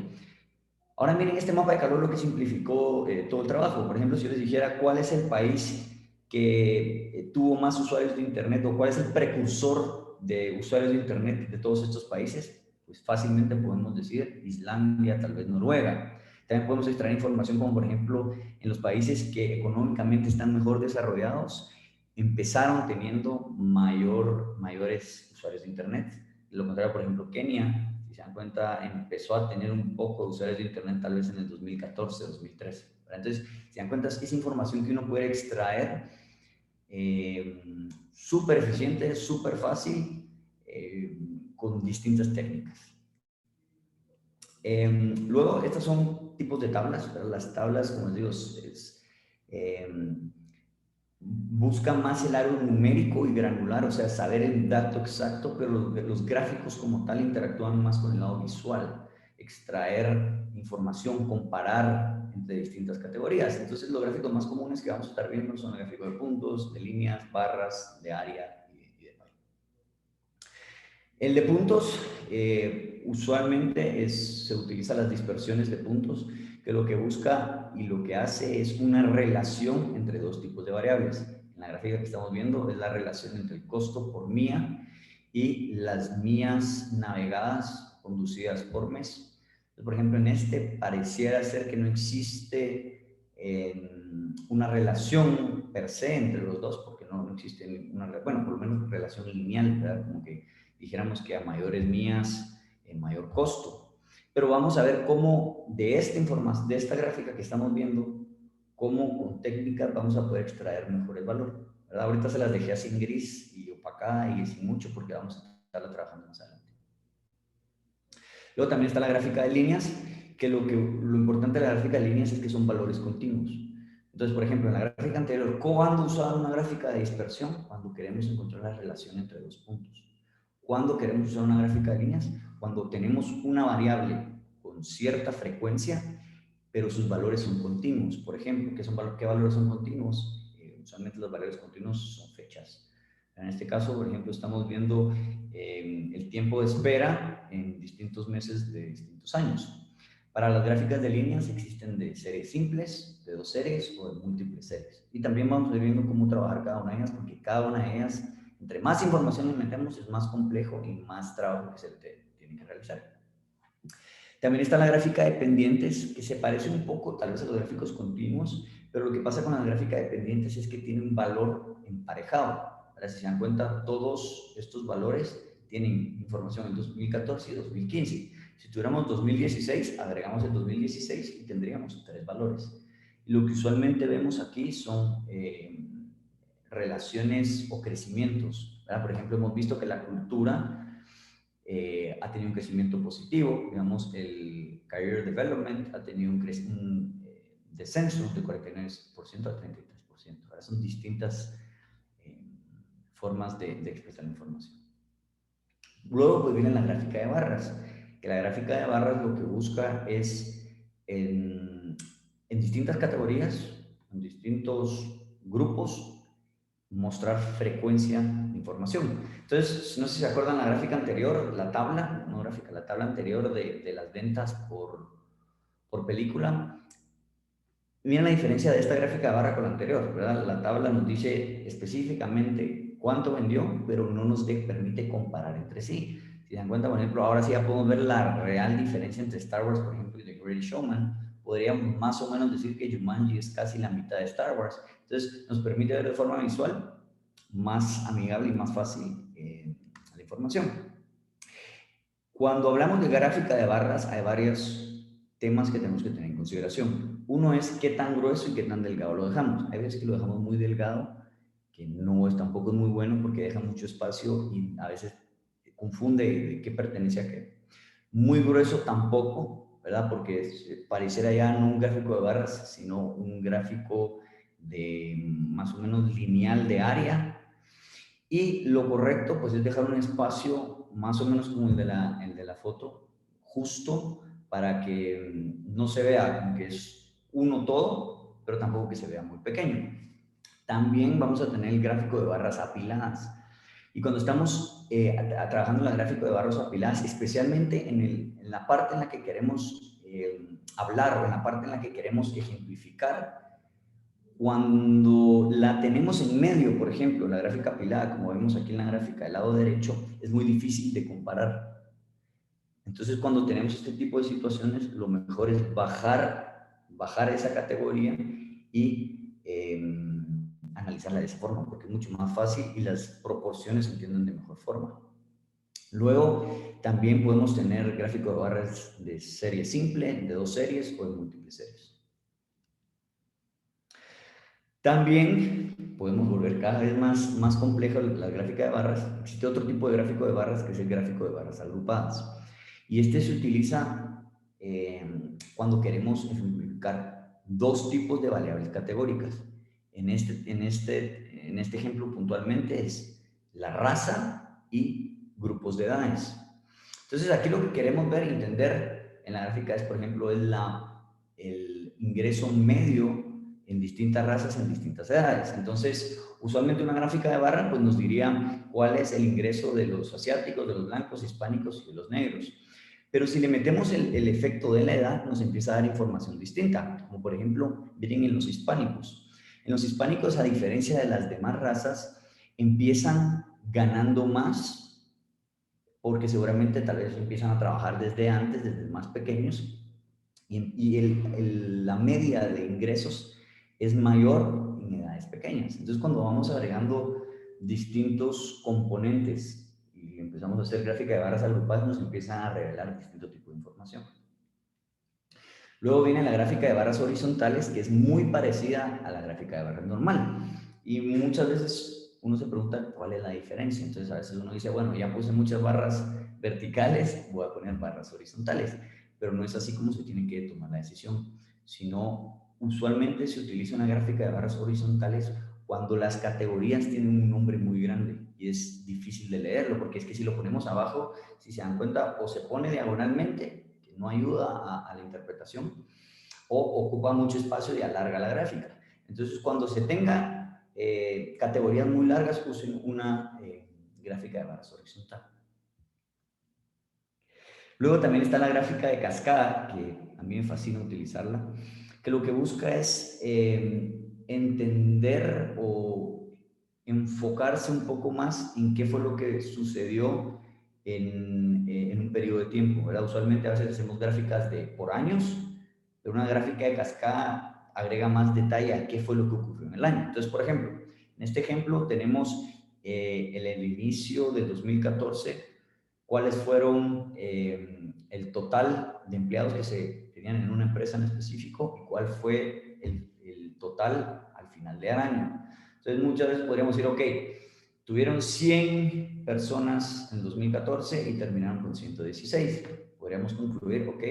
Ahora miren este mapa de calor, lo que simplificó todo el trabajo. Por ejemplo, si yo les dijera cuál es el país que tuvo más usuarios de Internet o cuál es el precursor de usuarios de Internet de todos estos países, pues fácilmente podemos decir Islandia, tal vez Noruega. También podemos extraer información como, por ejemplo, en los países que económicamente están mejor desarrollados, empezaron teniendo mayores usuarios de Internet. De lo contrario, por ejemplo, Kenia, si se dan cuenta, empezó a tener un poco de usuarios de Internet tal vez en el 2014, 2013. Entonces, se dan cuenta, es información que uno puede extraer súper eficiente, súper fácil, con distintas técnicas. Luego, estos son tipos de tablas. Las tablas, como les digo, busca más el área numérico y granular, o sea, saber el dato exacto, pero los gráficos como tal interactúan más con el lado visual, extraer información, comparar entre distintas categorías. Entonces, los gráficos más comunes que vamos a estar viendo son el gráfico de puntos, de líneas, barras, de área y de pie. El de puntos, usualmente se utiliza las dispersiones de puntos, que lo que busca y lo que hace es una relación entre dos tipos de variables. En la gráfica que estamos viendo es la relación entre el costo por milla y las millas navegadas conducidas por mes. Entonces, por ejemplo, en este pareciera ser que no existe una relación per se entre los dos, porque no existe una, bueno, por lo menos relación lineal, ¿verdad? Como que dijéramos que a mayores mías, mayor costo. Pero vamos a ver cómo de esta información, de esta gráfica que estamos viendo, cómo con técnicas vamos a poder extraer mejores valores, ¿verdad? Ahorita se las dejé así en gris y opacada y sin mucho porque vamos a estarla trabajando más adelante. Luego también está la gráfica de líneas, que lo importante de la gráfica de líneas es que son valores continuos. Entonces, por ejemplo, en la gráfica anterior, ¿cuándo usar una gráfica de dispersión? Cuando queremos encontrar la relación entre dos puntos. ¿Cuándo queremos usar una gráfica de líneas? Cuando tenemos una variable con cierta frecuencia, pero sus valores son continuos. Por ejemplo, ¿qué valores son continuos? Usualmente los valores continuos son fechas. En este caso, por ejemplo, estamos viendo el tiempo de espera en distintos meses de distintos años. Para las gráficas de líneas existen de series simples, de dos series o de múltiples series. Y también vamos a ir viendo cómo trabajar cada una de ellas, porque cada una de ellas, entre más información le metemos, es más complejo y más trabajo que se le tiene que realizar. También está la gráfica de pendientes, que se parece un poco tal vez a los gráficos continuos, pero lo que pasa con la gráfica de pendientes es que tiene un valor emparejado. Ahora, si se dan cuenta, todos estos valores tienen información en 2014 y 2015. Si tuviéramos 2016, agregamos el 2016 y tendríamos tres valores. Y lo que usualmente vemos aquí son relaciones o crecimientos, ¿verdad? Por ejemplo, hemos visto que la cultura ha tenido un crecimiento positivo, digamos, el Career Development ha tenido un descenso de 49% a 33%. Ahora son distintas formas de expresar la información. Luego pues viene la gráfica de barras, que la gráfica de barras lo que busca es en distintas categorías, en distintos grupos, mostrar frecuencia de información. Entonces, no sé si se acuerdan la gráfica anterior, la tabla, no gráfica, la tabla anterior de las ventas por película. Miren la diferencia de esta gráfica de barra con la anterior, ¿verdad? La tabla nos dice específicamente cuánto vendió, pero no nos permite comparar entre sí. Si se dan cuenta, por ejemplo, ahora sí ya podemos ver la real diferencia entre Star Wars, por ejemplo, y The Greatest Showman. Podríamos más o menos decir que Jumanji es casi la mitad de Star Wars. Entonces, nos permite ver de forma visual más amigable y más fácil la información. Cuando hablamos de gráfica de barras, hay varios temas que tenemos que tener en consideración. Uno es qué tan grueso y qué tan delgado lo dejamos. Hay veces que lo dejamos muy delgado, que no es tampoco es muy bueno porque deja mucho espacio y a veces confunde de qué pertenece a qué. Muy grueso tampoco, ¿verdad? Porque pareciera ya no un gráfico de barras, sino un gráfico de más o menos lineal de área. Y lo correcto, pues, es dejar un espacio más o menos como el de la foto, justo para que no se vea como que es uno todo, pero tampoco que se vea muy pequeño. También vamos a tener el gráfico de barras apiladas. Y cuando estamos trabajando en el gráfico de barras apiladas, especialmente en la parte en la que queremos hablar o en la parte en la que queremos ejemplificar, cuando la tenemos en medio, por ejemplo, la gráfica apilada, como vemos aquí en la gráfica del lado derecho, es muy difícil de comparar. Entonces, cuando tenemos este tipo de situaciones, lo mejor es bajar esa categoría y analizarla de esa forma, porque es mucho más fácil y las proporciones se entienden de mejor forma. Luego, también podemos tener gráfico de barras de serie simple, de dos series o de múltiples series. También podemos volver cada vez más compleja la gráfica de barras. Existe otro tipo de gráfico de barras que es el gráfico de barras agrupadas. Y este se utiliza cuando queremos ejemplificar dos tipos de variables categóricas. En este ejemplo puntualmente es la raza y grupos de edades. Entonces aquí lo que queremos ver y entender en la gráfica es, por ejemplo, el ingreso medio en distintas razas, en distintas edades. Entonces, usualmente una gráfica de barra pues nos diría cuál es el ingreso de los asiáticos, de los blancos, hispánicos y de los negros. Pero si le metemos el efecto de la edad, nos empieza a dar información distinta, como por ejemplo, miren en los hispánicos. En los hispánicos, a diferencia de las demás razas, empiezan ganando más porque seguramente tal vez empiezan a trabajar desde antes, desde más pequeños, y la media de ingresos es mayor en edades pequeñas. Entonces, cuando vamos agregando distintos componentes y empezamos a hacer gráfica de barras agrupadas, nos empiezan a revelar distinto tipo de información. Luego viene la gráfica de barras horizontales, que es muy parecida a la gráfica de barras normal. Y muchas veces uno se pregunta cuál es la diferencia. Entonces, a veces uno dice, bueno, ya puse muchas barras verticales, voy a poner barras horizontales. Pero no es así como se tiene que tomar la decisión, sino usualmente se utiliza una gráfica de barras horizontales cuando las categorías tienen un nombre muy grande y es difícil de leerlo, porque es que si lo ponemos abajo, si se dan cuenta, o se pone diagonalmente, que no ayuda a la interpretación, o ocupa mucho espacio y alarga la gráfica. Entonces, cuando se tenga categorías muy largas, usen una gráfica de barras horizontal. Luego también está la gráfica de cascada, que a mí me fascina utilizarla, que lo que busca es entender o enfocarse un poco más en qué fue lo que sucedió en un periodo de tiempo, ¿verdad? Usualmente a veces hacemos gráficas de por años, pero una gráfica de cascada agrega más detalle a qué fue lo que ocurrió en el año. Entonces, por ejemplo, en este ejemplo tenemos el inicio de 2014, cuáles fueron el total de empleados que se tenían en una empresa en específico y cuál fue el total al final del año. Entonces, muchas veces podríamos decir, ok, tuvieron 100 personas en 2014 y terminaron con 116. Podríamos concluir, ok,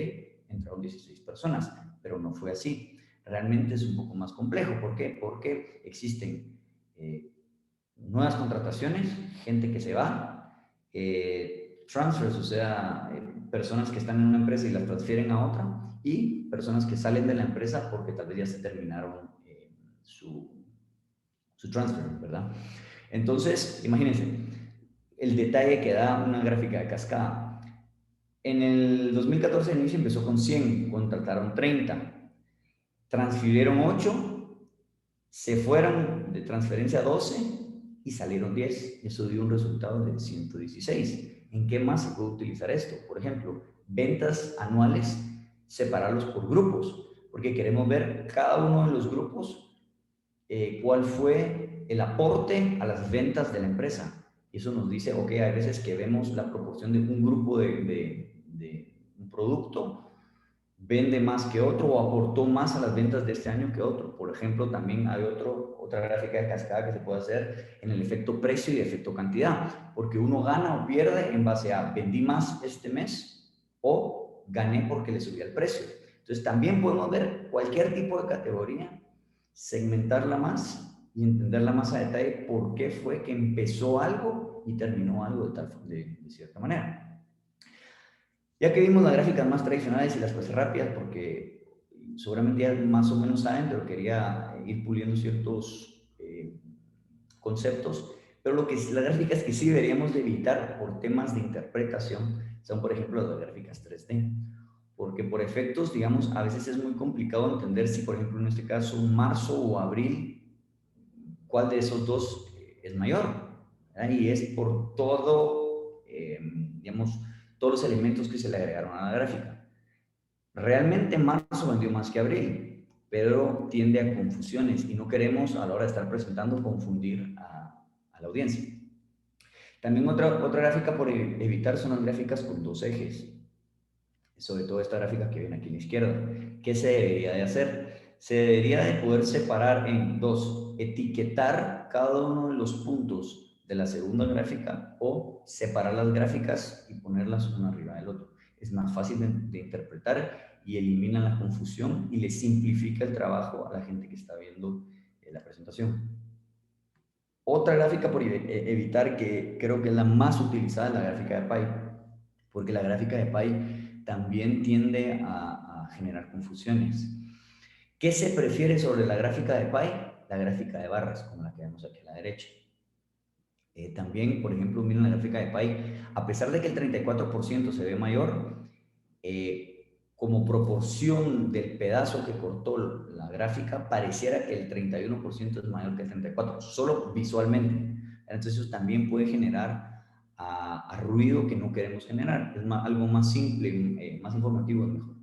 entraron 16 personas, pero no fue así. Realmente es un poco más complejo. ¿Por qué? Porque existen nuevas contrataciones, gente que se va, transfers, o sea, personas que están en una empresa y las transfieren a otra, y personas que salen de la empresa porque tal vez ya se terminaron su transfer, ¿verdad? Entonces, imagínense, el detalle que da una gráfica de cascada. En el 2014 el inicio empezó con 100, contrataron 30, transfirieron 8, se fueron de transferencia 12 y salieron 10. Eso dio un resultado de 116. ¿En qué más se puede utilizar esto? Por ejemplo, ventas anuales, separarlos por grupos, porque queremos ver cada uno de los grupos cuál fue el aporte a las ventas de la empresa. Y eso nos dice, ok, hay veces que vemos la proporción de un grupo de un producto vende más que otro o aportó más a las ventas de este año que otro. Por ejemplo, también hay otra gráfica de cascada que se puede hacer en el efecto precio y efecto cantidad, porque uno gana o pierde en base a vendí más este mes o gané porque le subí el precio. Entonces, también podemos ver cualquier tipo de categoría, segmentarla más y entenderla más a detalle por qué fue que empezó algo y terminó algo de cierta manera. Ya que vimos las gráficas más tradicionales y las cosas rápidas, porque seguramente ya más o menos saben, pero quería ir puliendo ciertos conceptos, pero las gráficas que sí deberíamos de evitar por temas de interpretación son, por ejemplo, las gráficas 3D, porque por efectos, digamos, a veces es muy complicado entender si, por ejemplo, en este caso, marzo o abril, cuál de esos dos es mayor, ¿verdad? Y es por todo, digamos, todos los elementos que se le agregaron a la gráfica. Realmente marzo vendió más que abril, pero tiende a confusiones y no queremos a la hora de estar presentando confundir a la audiencia. También otra gráfica por evitar son las gráficas con dos ejes, sobre todo esta gráfica que viene aquí a la izquierda. ¿Qué se debería de hacer? Se debería de poder separar en dos, etiquetar cada uno de los puntos de la segunda gráfica o separar las gráficas y ponerlas una arriba del otro. Es más fácil de interpretar y elimina la confusión y le simplifica el trabajo a la gente que está viendo la presentación. Otra gráfica por evitar, que creo que es la más utilizada, es la gráfica de Pie, porque la gráfica de Pie también tiende a generar confusiones. ¿Qué se prefiere sobre la gráfica de Pie? La gráfica de barras, como la que vemos aquí a la derecha. También, por ejemplo, miren la gráfica de Pie, a pesar de que el 34% se ve mayor, como proporción del pedazo que cortó la gráfica, pareciera que el 31% es mayor que el 34%, solo visualmente. Entonces eso también puede generar a ruido que no queremos generar. Es algo más simple, más informativo es mejor.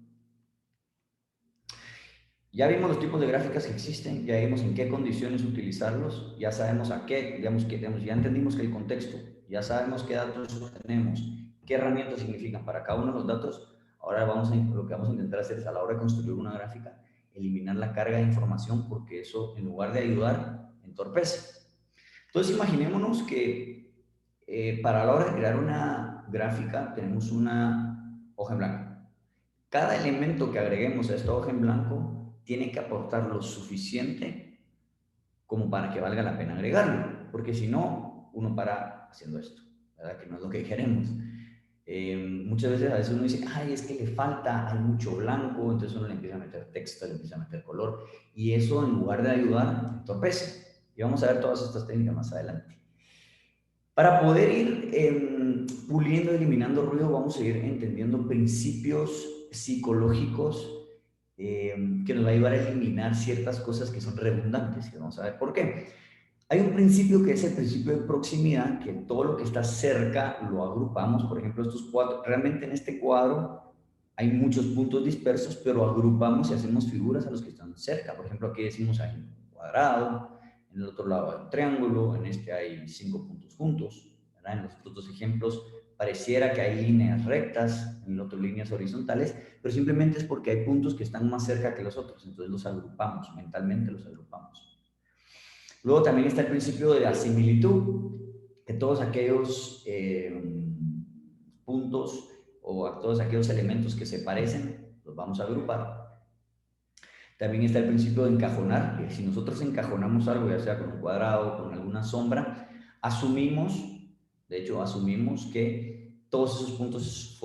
Ya vimos los tipos de gráficas que existen, ya vimos en qué condiciones utilizarlos, ya sabemos a qué, digamos, ya entendimos que el contexto, ya sabemos qué datos tenemos, qué herramientas significan para cada uno de los datos. Ahora lo que vamos a intentar hacer es, a la hora de construir una gráfica, eliminar la carga de información, porque eso, en lugar de ayudar, entorpece. Entonces imaginémonos que para la hora de crear una gráfica tenemos una hoja en blanco. Cada elemento que agreguemos a esta hoja en blanco tiene que aportar lo suficiente como para que valga la pena agregarlo, porque si no, uno para haciendo esto, ¿verdad? Que no es lo que queremos. Muchas veces a veces uno dice, ay, es que le falta, hay mucho blanco, entonces uno le empieza a meter texto, le empieza a meter color, y eso en lugar de ayudar, entorpece. Y vamos a ver todas estas técnicas más adelante. Para poder ir puliendo, eliminando ruido, vamos a ir entendiendo principios psicológicos que nos va a ayudar a eliminar ciertas cosas que son redundantes, que vamos a ver por qué. Hay un principio que es el principio de proximidad, que todo lo que está cerca lo agrupamos. Por ejemplo, estos cuatro, realmente en este cuadro hay muchos puntos dispersos, pero agrupamos y hacemos figuras a los que están cerca. Por ejemplo, aquí decimos hay un cuadrado, en el otro lado hay un triángulo, en este hay 5 puntos juntos, ¿verdad? En los otros dos ejemplos pareciera que hay líneas rectas, en el otro líneas horizontales, pero simplemente es porque hay puntos que están más cerca que los otros, entonces los agrupamos, mentalmente los agrupamos. Luego también está el principio de la similitud, que todos aquellos puntos o a todos aquellos elementos que se parecen, los vamos a agrupar. También está el principio de encajonar, que si nosotros encajonamos algo, ya sea con un cuadrado, con alguna sombra, asumimos, de hecho asumimos que todos esos puntos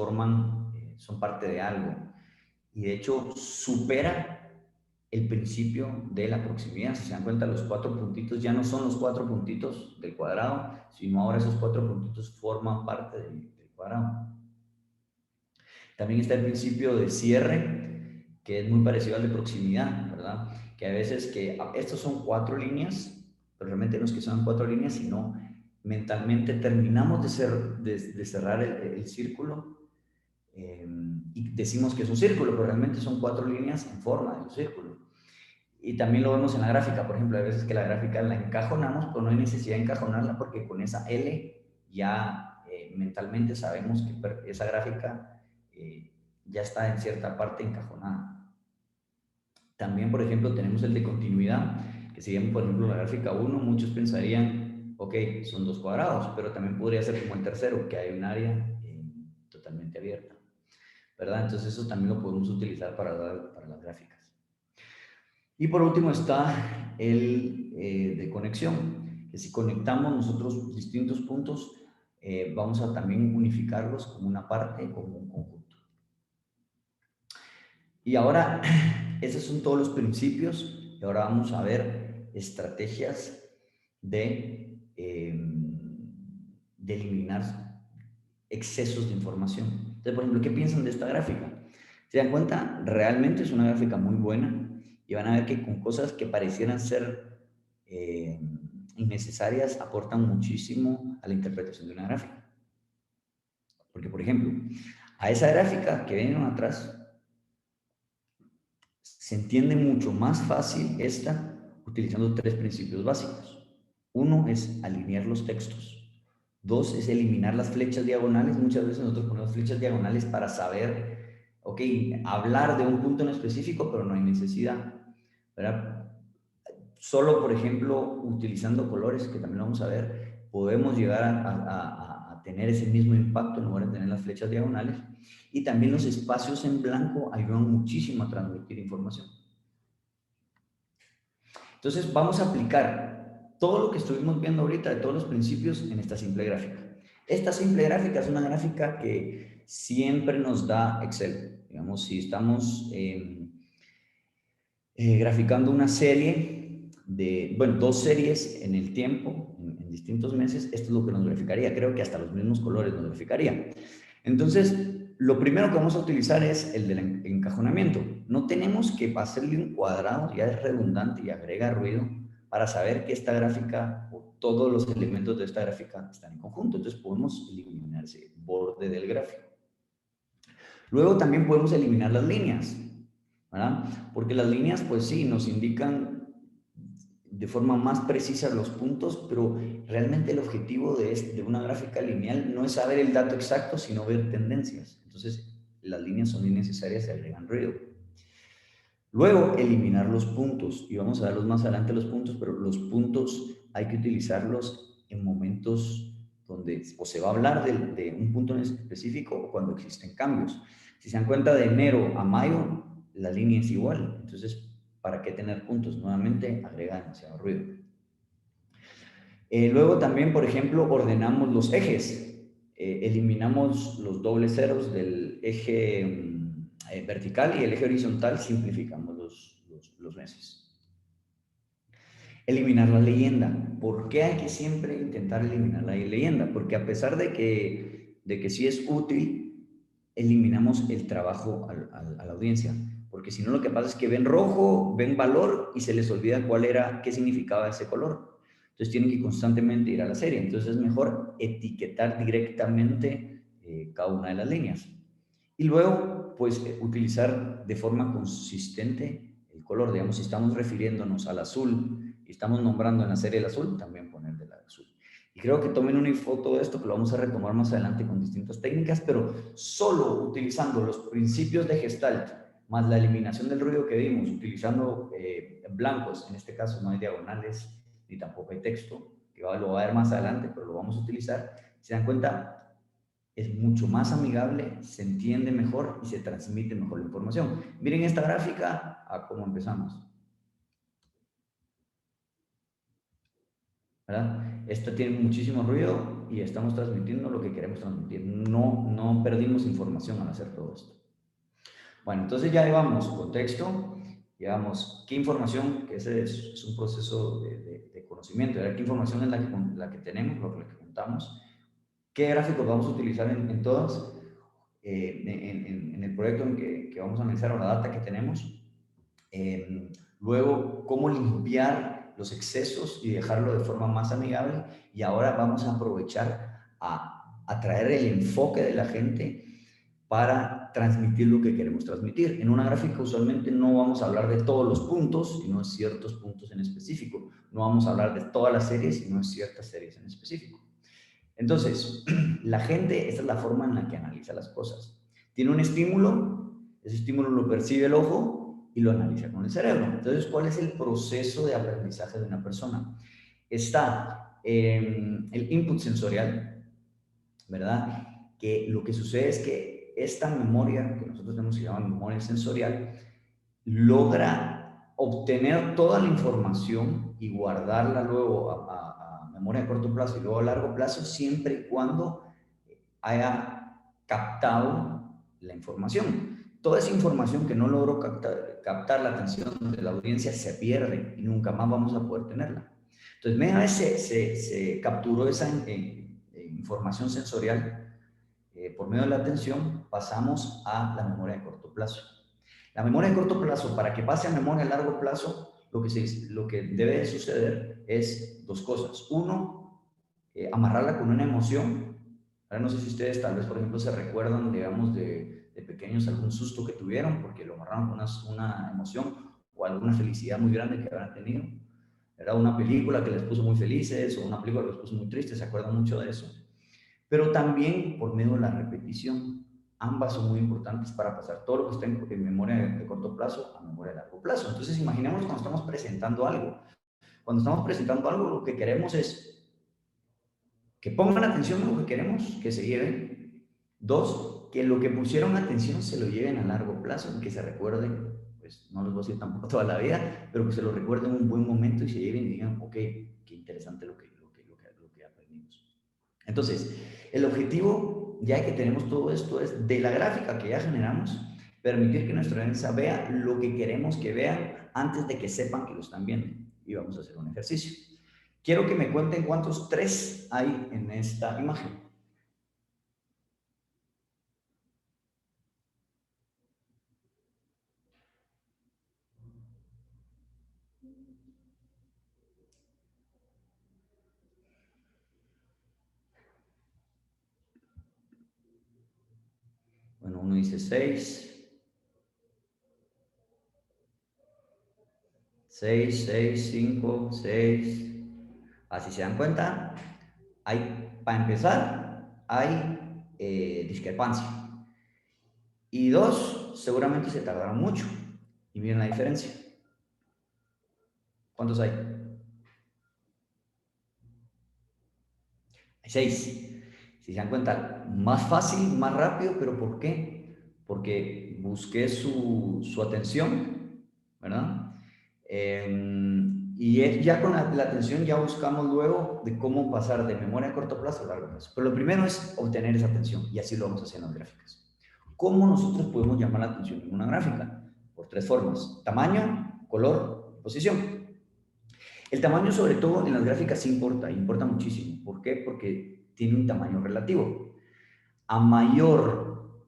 son parte de algo. Y de hecho supera el principio de la proximidad. Si se dan cuenta, los 4 puntitos ya no son los 4 puntitos del cuadrado, sino ahora esos 4 puntitos forman parte del cuadrado. También está el principio de cierre, que es muy parecido al de proximidad, ¿verdad? Que a veces estos son 4 líneas, pero realmente no es que sean 4 líneas, sino mentalmente terminamos de cerrar el círculo y decimos que es un círculo, pero realmente son 4 líneas en forma de un círculo. Y también lo vemos en la gráfica, por ejemplo, hay veces que la gráfica la encajonamos, pero no hay necesidad de encajonarla porque con esa L ya mentalmente sabemos que esa gráfica ya está en cierta parte encajonada. También, por ejemplo, tenemos el de continuidad, que si bien, por ejemplo, la gráfica 1, muchos pensarían, ok, son 2 cuadrados, pero también podría ser como el tercero, que hay un área totalmente abierta, ¿verdad? Entonces eso también lo podemos utilizar para las gráficas. Y por último está el de conexión, que si conectamos nosotros distintos puntos, vamos a también unificarlos como una parte, como un conjunto. Y ahora, esos son todos los principios, y ahora vamos a ver estrategias de eliminar excesos de información. Entonces, por ejemplo, ¿qué piensan de esta gráfica? ¿Se dan cuenta? Realmente es una gráfica muy buena y van a ver que con cosas que parecieran ser innecesarias aportan muchísimo a la interpretación de una gráfica. Porque, por ejemplo, a esa gráfica que vienen atrás, se entiende mucho más fácil esta utilizando 3 principios básicos. Uno es alinear los textos. 2 es eliminar las flechas diagonales. Muchas veces nosotros ponemos flechas diagonales para saber, ok, hablar de un punto en específico, pero no hay necesidad, ¿verdad? Solo, por ejemplo, utilizando colores, que también lo vamos a ver, podemos llegar a tener ese mismo impacto en lugar de tener las flechas diagonales. Y también los espacios en blanco ayudan muchísimo a transmitir información. Entonces, vamos a aplicar todo lo que estuvimos viendo ahorita de todos los principios en esta simple gráfica. Esta simple gráfica es una gráfica que siempre nos da Excel. Digamos, si estamos graficando una serie de, bueno, 2 series en el tiempo, en distintos meses, esto es lo que nos graficaría. Creo que hasta los mismos colores nos graficaría. Entonces, lo primero que vamos a utilizar es el del encajonamiento. No tenemos que hacerle un cuadrado, ya es redundante y agrega ruido, para saber que esta gráfica o todos los elementos de esta gráfica están en conjunto. Entonces podemos eliminar ese borde del gráfico. Luego también podemos eliminar las líneas. ¿verdad? Porque las líneas, pues sí, nos indican de forma más precisa los puntos, pero realmente el objetivo de una gráfica lineal no es saber el dato exacto, sino ver tendencias. Entonces, las líneas son innecesarias y agregan ruido. Luego, eliminar los puntos, y vamos a verlos más adelante los puntos, pero los puntos hay que utilizarlos en momentos donde o se va a hablar de un punto en específico o cuando existen cambios. Si se dan cuenta, de enero a mayo, la línea es igual. Entonces, ¿para qué tener puntos? Nuevamente, agrega demasiado ruido. Luego también, por ejemplo, ordenamos los ejes. Eliminamos los dobles ceros del eje vertical y el eje horizontal, simplificamos los meses. Eliminar la leyenda. ¿Por qué hay que siempre intentar eliminar la leyenda? Porque a pesar de que sí es útil, eliminamos el trabajo a la audiencia. Porque si no, lo que pasa es que ven rojo, ven valor y se les olvida qué significaba ese color. Entonces tienen que constantemente ir a la serie. Entonces es mejor etiquetar directamente cada una de las líneas. Y luego, pues, utilizar de forma consistente el color. Digamos, si estamos refiriéndonos al azul y estamos nombrando en la serie el azul, también poner del azul. Y creo que tomen una foto de esto, que lo vamos a retomar más adelante con distintas técnicas, pero solo utilizando los principios de Gestalt, más la eliminación del ruido que vimos, utilizando blancos, en este caso no hay diagonales, ni tampoco hay texto, que lo va a ver más adelante, pero lo vamos a utilizar. Se dan cuenta, es mucho más amigable, se entiende mejor y se transmite mejor la información. Miren esta gráfica a cómo empezamos, ¿verdad? Esta tiene muchísimo ruido y estamos transmitiendo lo que queremos transmitir. No perdimos información al hacer todo esto. Bueno, entonces ya llevamos contexto, llevamos qué información, que ese es un proceso de conocimiento, de qué información es la que tenemos, lo que contamos, qué gráficos vamos a utilizar en todas, en el proyecto que vamos a analizar o la data que tenemos. Luego, cómo limpiar los excesos y dejarlo de forma más amigable. Y ahora vamos a aprovechar a traer el enfoque de la gente para transmitir lo que queremos transmitir. En una gráfica usualmente no vamos a hablar de todos los puntos, sino de ciertos puntos en específico. No vamos a hablar de todas las series, sino de ciertas series en específico. Entonces, la gente, esta es la forma en la que analiza las cosas. Tiene un estímulo, ese estímulo lo percibe el ojo y lo analiza con el cerebro. Entonces, ¿cuál es el proceso de aprendizaje de una persona? Está el input sensorial, ¿verdad? Que lo que sucede es que esta memoria, que nosotros tenemos que llamar memoria sensorial, logra obtener toda la información y guardarla luego a memoria a corto plazo y luego a largo plazo, siempre y cuando haya captado la información. Toda esa información que no logró captar la atención de la audiencia se pierde y nunca más vamos a poder tenerla. Entonces, media vez se capturó esa información sensorial por medio de la atención, pasamos a la memoria de corto plazo. La memoria de corto plazo, para que pase a memoria a largo plazo, lo que debe de suceder es dos cosas. Uno, amarrarla con una emoción. Ahora no sé si ustedes tal vez, por ejemplo, se recuerdan, digamos, de pequeños algún susto que tuvieron porque lo amarraron con una emoción o alguna felicidad muy grande que habrán tenido. Era una película que les puso muy felices o una película que les puso muy tristes, se acuerdan mucho de eso. Pero también por medio de la repetición. Ambas son muy importantes para pasar todo lo que está en memoria de corto plazo a memoria de largo plazo. Entonces, imaginemos cuando estamos presentando algo. Cuando estamos presentando algo, lo que queremos es que pongan atención a lo que queremos que se lleven. Dos, que lo que pusieron atención se lo lleven a largo plazo y que se recuerden, pues no les voy a decir tampoco toda la vida, pero que se lo recuerden en un buen momento y se lleven y digan, ok, qué interesante lo que aprendimos. Entonces, el objetivo, ya que tenemos todo esto, es de la gráfica que ya generamos, permitir que nuestra audiencia vea lo que queremos que vean antes de que sepan que lo están viendo. Y vamos a hacer un ejercicio. Quiero que me cuenten cuántos tres hay en esta imagen. Bueno, uno dice 6, 6, 6, 5, 6. Así se dan cuenta, para empezar, hay discrepancia. Y 2, seguramente se tardaron mucho. Y miren la diferencia. ¿Cuántos hay? Hay 6. Si se dan cuenta, más fácil, más rápido, pero ¿por qué? Porque busqué su atención, ¿verdad? Y ya con la atención ya buscamos luego de cómo pasar de memoria a corto plazo a largo plazo. Pero lo primero es obtener esa atención y así lo vamos haciendo en las gráficas. ¿Cómo nosotros podemos llamar la atención en una gráfica? Por 3 formas: tamaño, color, posición. El tamaño, sobre todo en las gráficas, sí importa muchísimo. ¿Por qué? Porque tiene un tamaño relativo. A mayor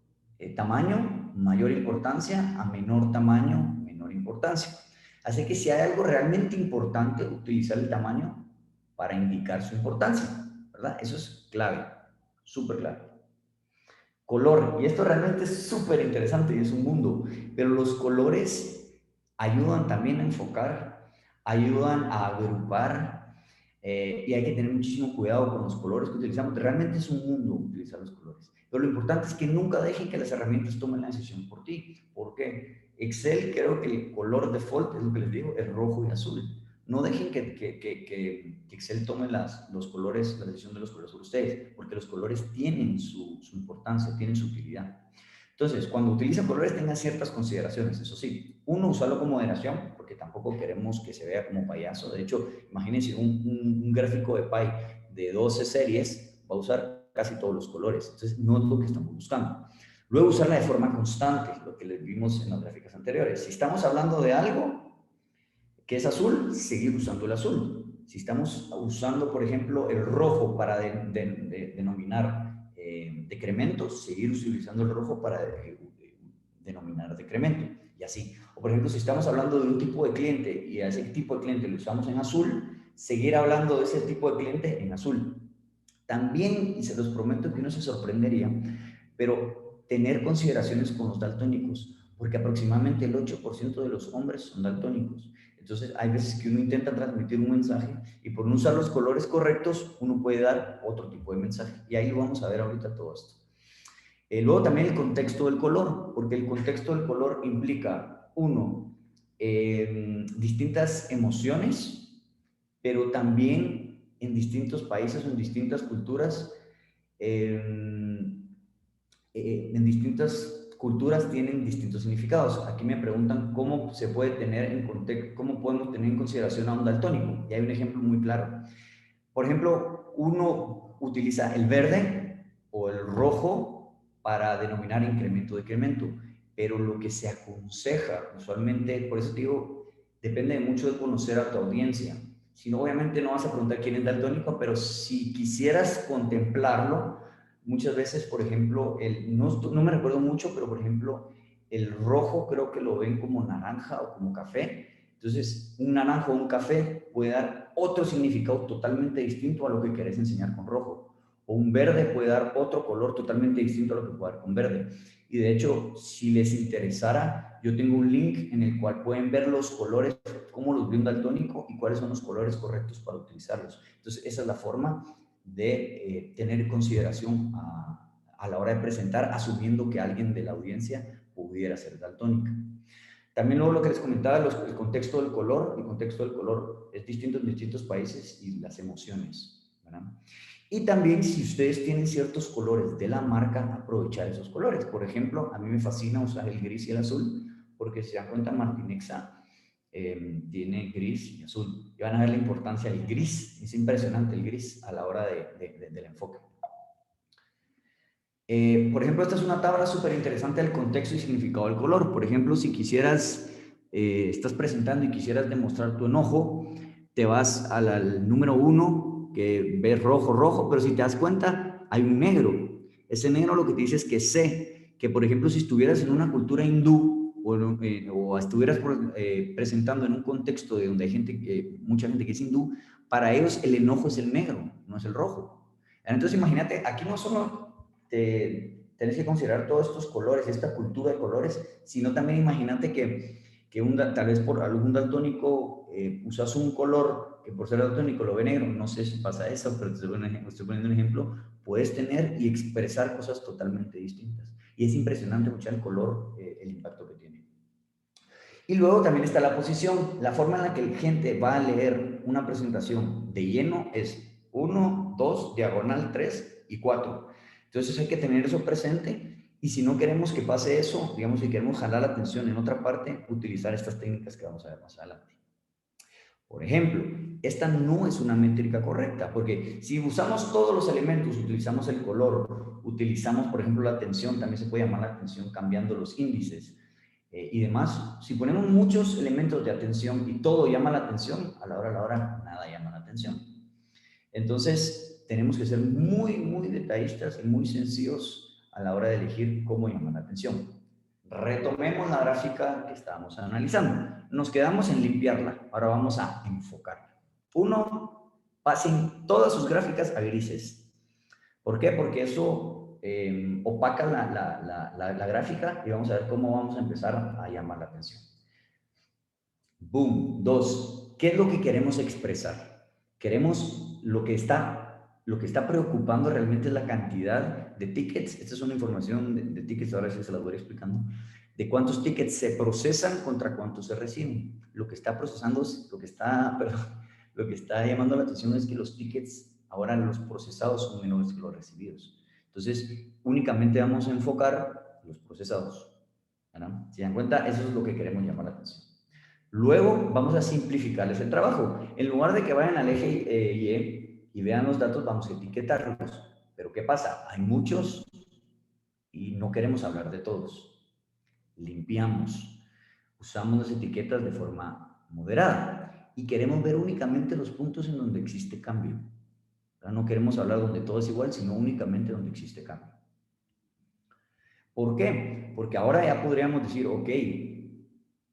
tamaño, mayor importancia; a menor tamaño, menor importancia. Así que si hay algo realmente importante, utilizar el tamaño para indicar su importancia, ¿verdad? Eso es clave, súper clave. Color, y esto realmente es súper interesante y es un mundo, pero los colores ayudan también a enfocar, ayudan a agrupar, y hay que tener muchísimo cuidado con los colores que utilizamos. Realmente es un mundo utilizar los colores, pero lo importante es que nunca dejen que las herramientas tomen la decisión por ti. ¿Por qué? Excel, creo que el color default, es lo que les digo, es rojo y azul. No dejen que Excel tome los colores, la decisión de los colores por ustedes, porque los colores tienen su importancia, tienen su utilidad. Entonces, cuando utilicen colores, tengan ciertas consideraciones. Eso sí, uno, usarlo con moderación, porque tampoco queremos que se vea como payaso. De hecho, imagínense un gráfico de Pie de 12 series, va a usar casi todos los colores. Entonces, no es lo que estamos buscando. Luego, usarla de forma constante, lo que les vimos en las gráficas anteriores. Si estamos hablando de algo que es azul, seguir usando el azul. Si estamos usando, por ejemplo, el rojo para denominar decrementos, seguir utilizando el rojo para denominar decremento, y así. O por ejemplo, si estamos hablando de un tipo de cliente y a ese tipo de cliente lo usamos en azul, seguir hablando de ese tipo de cliente en azul. También, y se los prometo que uno se sorprendería, pero tener consideraciones con los daltónicos, porque aproximadamente el 8% de los hombres son daltónicos. Entonces, hay veces que uno intenta transmitir un mensaje y por no usar los colores correctos, uno puede dar otro tipo de mensaje. Y ahí lo vamos a ver ahorita todo esto. Luego también el contexto del color, porque el contexto del color implica, uno, distintas emociones, pero también en distintos países o en distintas culturas, en distintas culturas tienen distintos significados. Aquí me preguntan cómo se puede tener en contexto, cómo podemos tener en consideración a un daltónico. Y hay un ejemplo muy claro. Por ejemplo, uno utiliza el verde o el rojo para denominar incremento o decremento, pero lo que se aconseja usualmente, por eso te digo, depende mucho de conocer a tu audiencia. Si no, obviamente no vas a preguntar quién es daltónico, pero si quisieras contemplarlo, muchas veces, por ejemplo, no me recuerdo mucho, pero por ejemplo, el rojo creo que lo ven como naranja o como café. Entonces, un naranja o un café puede dar otro significado totalmente distinto a lo que querés enseñar con rojo. O un verde puede dar otro color totalmente distinto a lo que puede dar con verde. Y de hecho, si les interesara, yo tengo un link en el cual pueden ver los colores, cómo los ve un daltónico y cuáles son los colores correctos para utilizarlos. Entonces, esa es la forma de tener consideración a la hora de presentar, asumiendo que alguien de la audiencia pudiera ser daltónica. También luego lo que les comentaba, el contexto del color. El contexto del color es distinto en distintos países y las emociones, ¿verdad? Y también si ustedes tienen ciertos colores de la marca, aprovechar esos colores. Por ejemplo, a mí me fascina usar el gris y el azul, porque si se dan cuenta, Martinexa tiene gris y azul. Y van a ver la importancia del gris. Es impresionante el gris a la hora del enfoque. Por ejemplo, esta es una tabla súper interesante del contexto y significado del color. Por ejemplo, si quisieras, estás presentando y quisieras demostrar tu enojo, te vas al número 1, que ves rojo, rojo, pero si te das cuenta, hay un negro. Ese negro lo que te dice es que sé que, por ejemplo, si estuvieras en una cultura hindú o estuvieras presentando en un contexto de donde hay gente, mucha gente que es hindú, para ellos el enojo es el negro, no es el rojo. Entonces, imagínate, aquí no solo tenés que considerar todos estos colores, esta cultura de colores, sino también imagínate que que tal vez por algún daltónico usas un color que por ser daltónico lo ve negro, no sé si pasa eso, pero estoy poniendo un ejemplo, puedes tener y expresar cosas totalmente distintas. Y es impresionante mucho el color, el impacto que tiene. Y luego también está la posición. La forma en la que la gente va a leer una presentación de lleno es 1, 2, diagonal 3 y 4. Entonces hay que tener eso presente y si no queremos que pase eso, digamos, si queremos jalar la atención en otra parte, utilizar estas técnicas que vamos a ver más adelante. Por ejemplo, esta no es una métrica correcta, porque si usamos todos los elementos, utilizamos el color, utilizamos, por ejemplo, la atención, también se puede llamar la atención cambiando los índices y demás. Si ponemos muchos elementos de atención y todo llama la atención, a la hora, nada llama la atención. Entonces, tenemos que ser muy, muy detallistas y muy sencillos a la hora de elegir cómo llamar la atención. Retomemos la gráfica que estábamos analizando. Nos quedamos en limpiarla. Ahora vamos a enfocarla. 1, pasen todas sus gráficas a grises. ¿Por qué? Porque eso opaca la gráfica y vamos a ver cómo vamos a empezar a llamar la atención. Boom. 2, ¿qué es lo que queremos expresar? Queremos lo que está preocupando realmente es la cantidad de tickets. Esta es una información de tickets, ahora sí se las voy explicando, de cuántos tickets se procesan contra cuántos se reciben. Lo que está procesando, lo que está llamando la atención es que los tickets, ahora los procesados son menores que los recibidos. Entonces, únicamente vamos a enfocar los procesados, ¿verdad? Si dan cuenta, eso es lo que queremos llamar la atención. Luego vamos a simplificarles el trabajo. En lugar de que vayan al eje Y vean los datos, vamos a etiquetarlos. Pero ¿qué pasa? Hay muchos y no queremos hablar de todos. Limpiamos. Usamos las etiquetas de forma moderada y queremos ver únicamente los puntos en donde existe cambio. No queremos hablar donde todo es igual, sino únicamente donde existe cambio. ¿Por qué? Porque ahora ya podríamos decir, ok,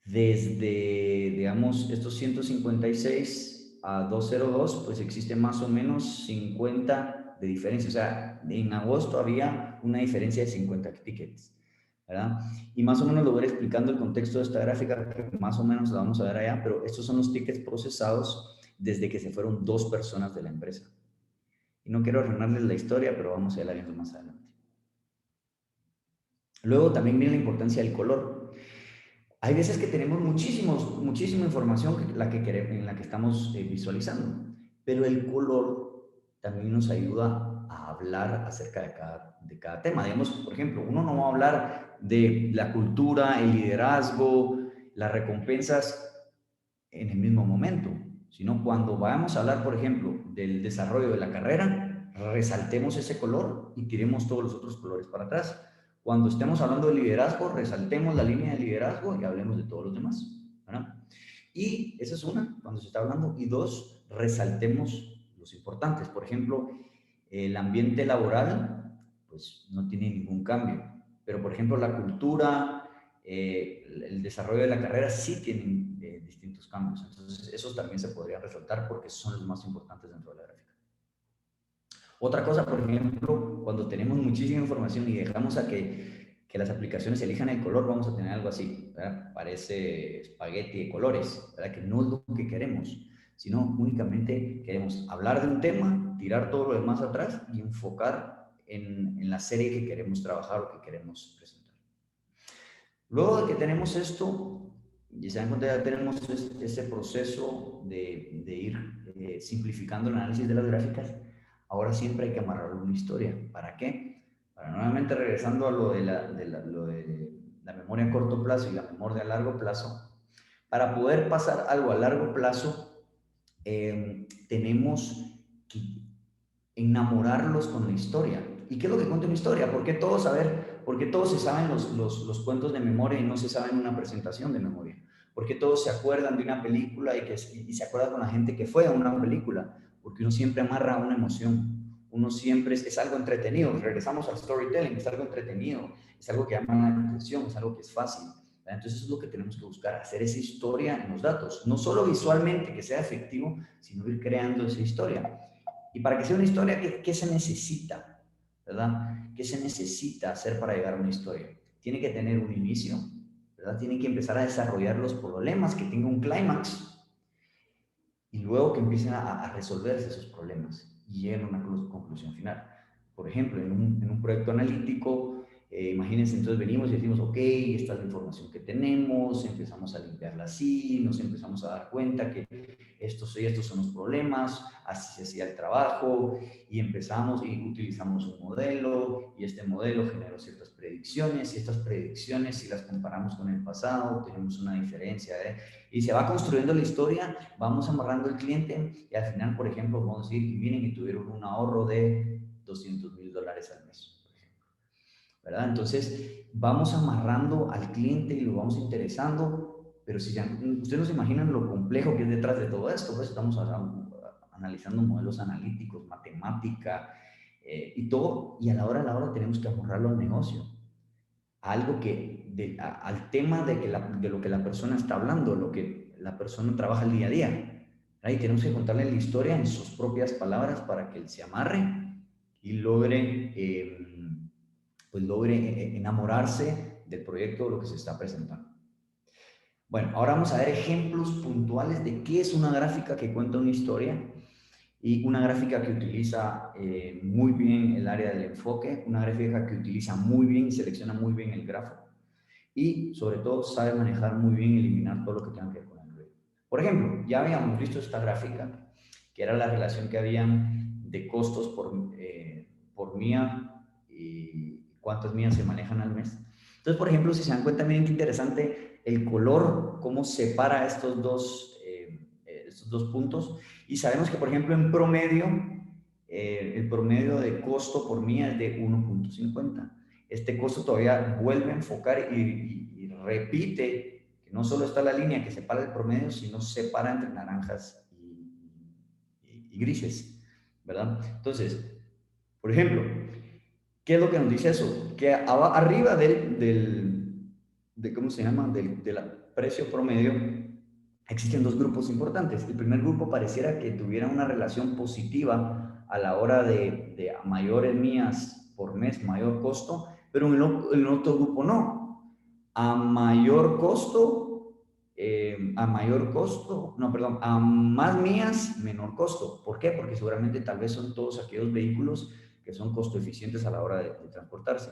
desde, digamos, estos 156 a 202, pues existe más o menos 50 de diferencia. O sea, en agosto había una diferencia de 50 tickets, ¿verdad? Y más o menos lo voy a ir explicando el contexto de esta gráfica, que más o menos la vamos a ver allá, pero estos son los tickets procesados desde que se fueron 2 personas de la empresa. Y no quiero arruinarles la historia, pero vamos a irla viendo más adelante. Luego también viene la importancia del color. Hay veces que tenemos muchísima información en la que estamos visualizando, pero el color también nos ayuda a hablar acerca de cada tema. Digamos, por ejemplo, uno no va a hablar de la cultura, el liderazgo, las recompensas en el mismo momento, sino cuando vamos a hablar, por ejemplo, del desarrollo de la carrera, resaltemos ese color y tiremos todos los otros colores para atrás. Cuando estemos hablando de liderazgo, resaltemos la línea de liderazgo y hablemos de todos los demás, ¿verdad? Y esa es una, cuando se está hablando. Y 2, resaltemos los importantes. Por ejemplo, el ambiente laboral, pues no tiene ningún cambio. Pero, por ejemplo, la cultura, el desarrollo de la carrera sí tienen distintos cambios. Entonces, esos también se podrían resaltar porque son los más importantes dentro de la gráfica. Otra cosa, por ejemplo, cuando tenemos muchísima información y dejamos a que las aplicaciones elijan el color, vamos a tener algo así, ¿verdad? Parece espagueti de colores, ¿verdad? Que no es lo que queremos, sino únicamente queremos hablar de un tema, tirar todo lo demás atrás y enfocar en la serie que queremos trabajar o que queremos presentar. Luego de que tenemos esto, y se dan cuenta, ya tenemos ese proceso de ir simplificando el análisis de las gráficas. Ahora siempre hay que amarrar una historia. ¿Para qué? Para nuevamente regresando a lo de la memoria a corto plazo y la memoria a largo plazo. Para poder pasar algo a largo plazo, tenemos que enamorarlos con la historia. ¿Y qué es lo que cuenta una historia? ¿Por qué todos se saben los cuentos de memoria y no se saben una presentación de memoria? ¿Por qué todos se acuerdan de una película y se acuerdan con la gente que fue a una película? Porque uno siempre amarra una emoción. Uno siempre es algo entretenido. Regresamos al storytelling, es algo entretenido, es algo que llama la atención, es algo que es fácil. Entonces eso es lo que tenemos que buscar, hacer esa historia en los datos. No solo visualmente, que sea efectivo, sino ir creando esa historia. Y para que sea una historia, ¿qué se necesita? ¿Verdad? ¿Qué se necesita hacer para llegar a una historia? Tiene que tener un inicio, ¿verdad? Tienen que empezar a desarrollar los problemas, que tenga un clímax, y luego que empiecen a resolverse esos problemas y lleguen a una conclusión final. Por ejemplo, en un proyecto analítico, imagínense, entonces venimos y decimos, ok, esta es la información que tenemos, empezamos a limpiarla así, nos empezamos a dar cuenta que estos y estos son los problemas, así se hacía el trabajo, y empezamos y utilizamos un modelo, y este modelo generó ciertas predicciones, y estas predicciones, si las comparamos con el pasado, tenemos una diferencia, y se va construyendo la historia, vamos amarrando el cliente, y al final, por ejemplo, vamos a decir, y miren, y tuvieron un ahorro de $200,000 al mes, por ejemplo, ¿verdad? Entonces, vamos amarrando al cliente y lo vamos interesando, pero si ya, ustedes no se imaginan lo complejo que es detrás de todo esto, pues estamos analizando modelos analíticos, matemática, y todo, y a la hora tenemos que amarrarlo al negocio, a algo que, al tema de lo que la persona está hablando, lo que la persona trabaja el día a día. ¿Right? Tenemos que contarle la historia en sus propias palabras para que él se amarre y logre, pues logre enamorarse del proyecto o lo que se está presentando. Bueno, ahora vamos a ver ejemplos puntuales de qué es una gráfica que cuenta una historia, y una gráfica que utiliza muy bien el área del enfoque, una gráfica que utiliza muy bien y selecciona muy bien el grafo, y sobre todo sabe manejar muy bien y eliminar todo lo que tenga que ver con el ruido. Por ejemplo, ya habíamos visto esta gráfica, que era la relación que había de costos por mía y cuántas mías se manejan al mes. Entonces, por ejemplo, si se dan cuenta, miren qué interesante el color, cómo separa estos dos puntos. Y sabemos que, por ejemplo, en promedio, el promedio de costo por mía es de 1.50. Este costo todavía vuelve a enfocar y repite que no solo está la línea que separa el promedio, sino separa entre naranjas y grises, ¿verdad? Entonces, por ejemplo, ¿qué es lo que nos dice eso? Que arriba ¿cómo se llama? Del precio promedio, existen dos grupos importantes. El primer grupo pareciera que tuviera una relación positiva a la hora de mayores mías por mes, mayor costo, pero en el otro grupo no. A mayor costo, no, perdón, a más mías, menor costo. ¿Por qué? Porque seguramente tal vez son todos aquellos vehículos que son costo eficientes a la hora de transportarse.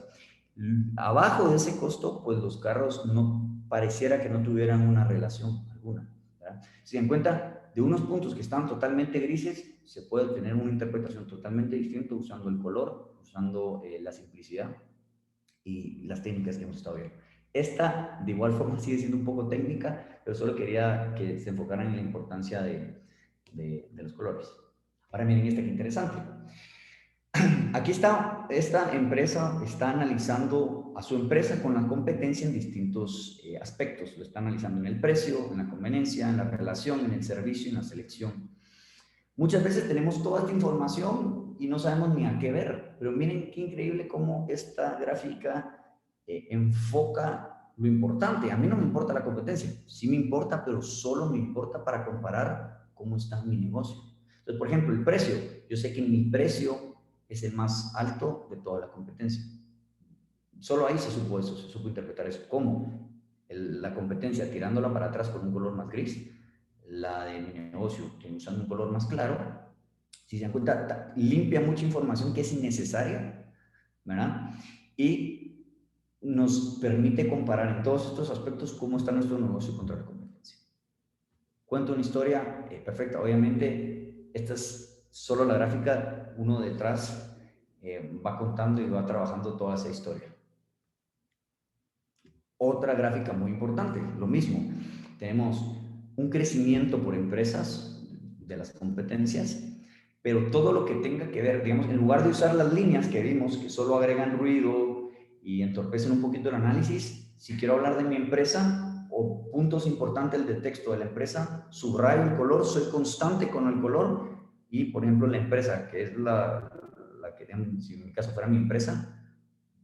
Abajo de ese costo, pues los carros no pareciera que no tuvieran una relación alguna, ¿verdad? Si en cuenta de unos puntos que están totalmente grises, se puede tener una interpretación totalmente distinta usando el color, usando la simplicidad y las técnicas que hemos estado viendo. Esta, de igual forma, sigue siendo un poco técnica, pero solo quería que se enfocaran en la importancia de los colores. Ahora miren esta que interesante. Aquí está, esta empresa está analizando a su empresa con la competencia en distintos aspectos. Lo está analizando en el precio, en la conveniencia, en la relación, en el servicio y en la selección. Muchas veces tenemos toda esta información y no sabemos ni a qué ver, pero miren qué increíble cómo esta gráfica enfoca lo importante. A mí no me importa la competencia, sí me importa, pero solo me importa para comparar cómo está mi negocio. Entonces, por ejemplo, el precio. Yo sé que mi precio es el más alto de toda la competencia. Solo ahí se supo eso, se supo interpretar eso. ¿Cómo? La competencia tirándola para atrás con un color más gris, la de mi negocio usando un color más claro. Si se dan cuenta, limpia mucha información que es innecesaria, ¿verdad? Y nos permite comparar en todos estos aspectos cómo está nuestro negocio contra la competencia. Cuento una historia perfecta. Obviamente, esta es solo la gráfica, uno detrás va contando y va trabajando toda esa historia. Otra gráfica muy importante, lo mismo. Tenemos un crecimiento por empresas de las competencias, pero todo lo que tenga que ver, digamos, en lugar de usar las líneas que vimos, que solo agregan ruido y entorpecen un poquito el análisis, si quiero hablar de mi empresa o puntos importantes del texto de la empresa, subrayo el color, soy constante con el color y, por ejemplo, la empresa, que es la que, si en mi caso fuera mi empresa,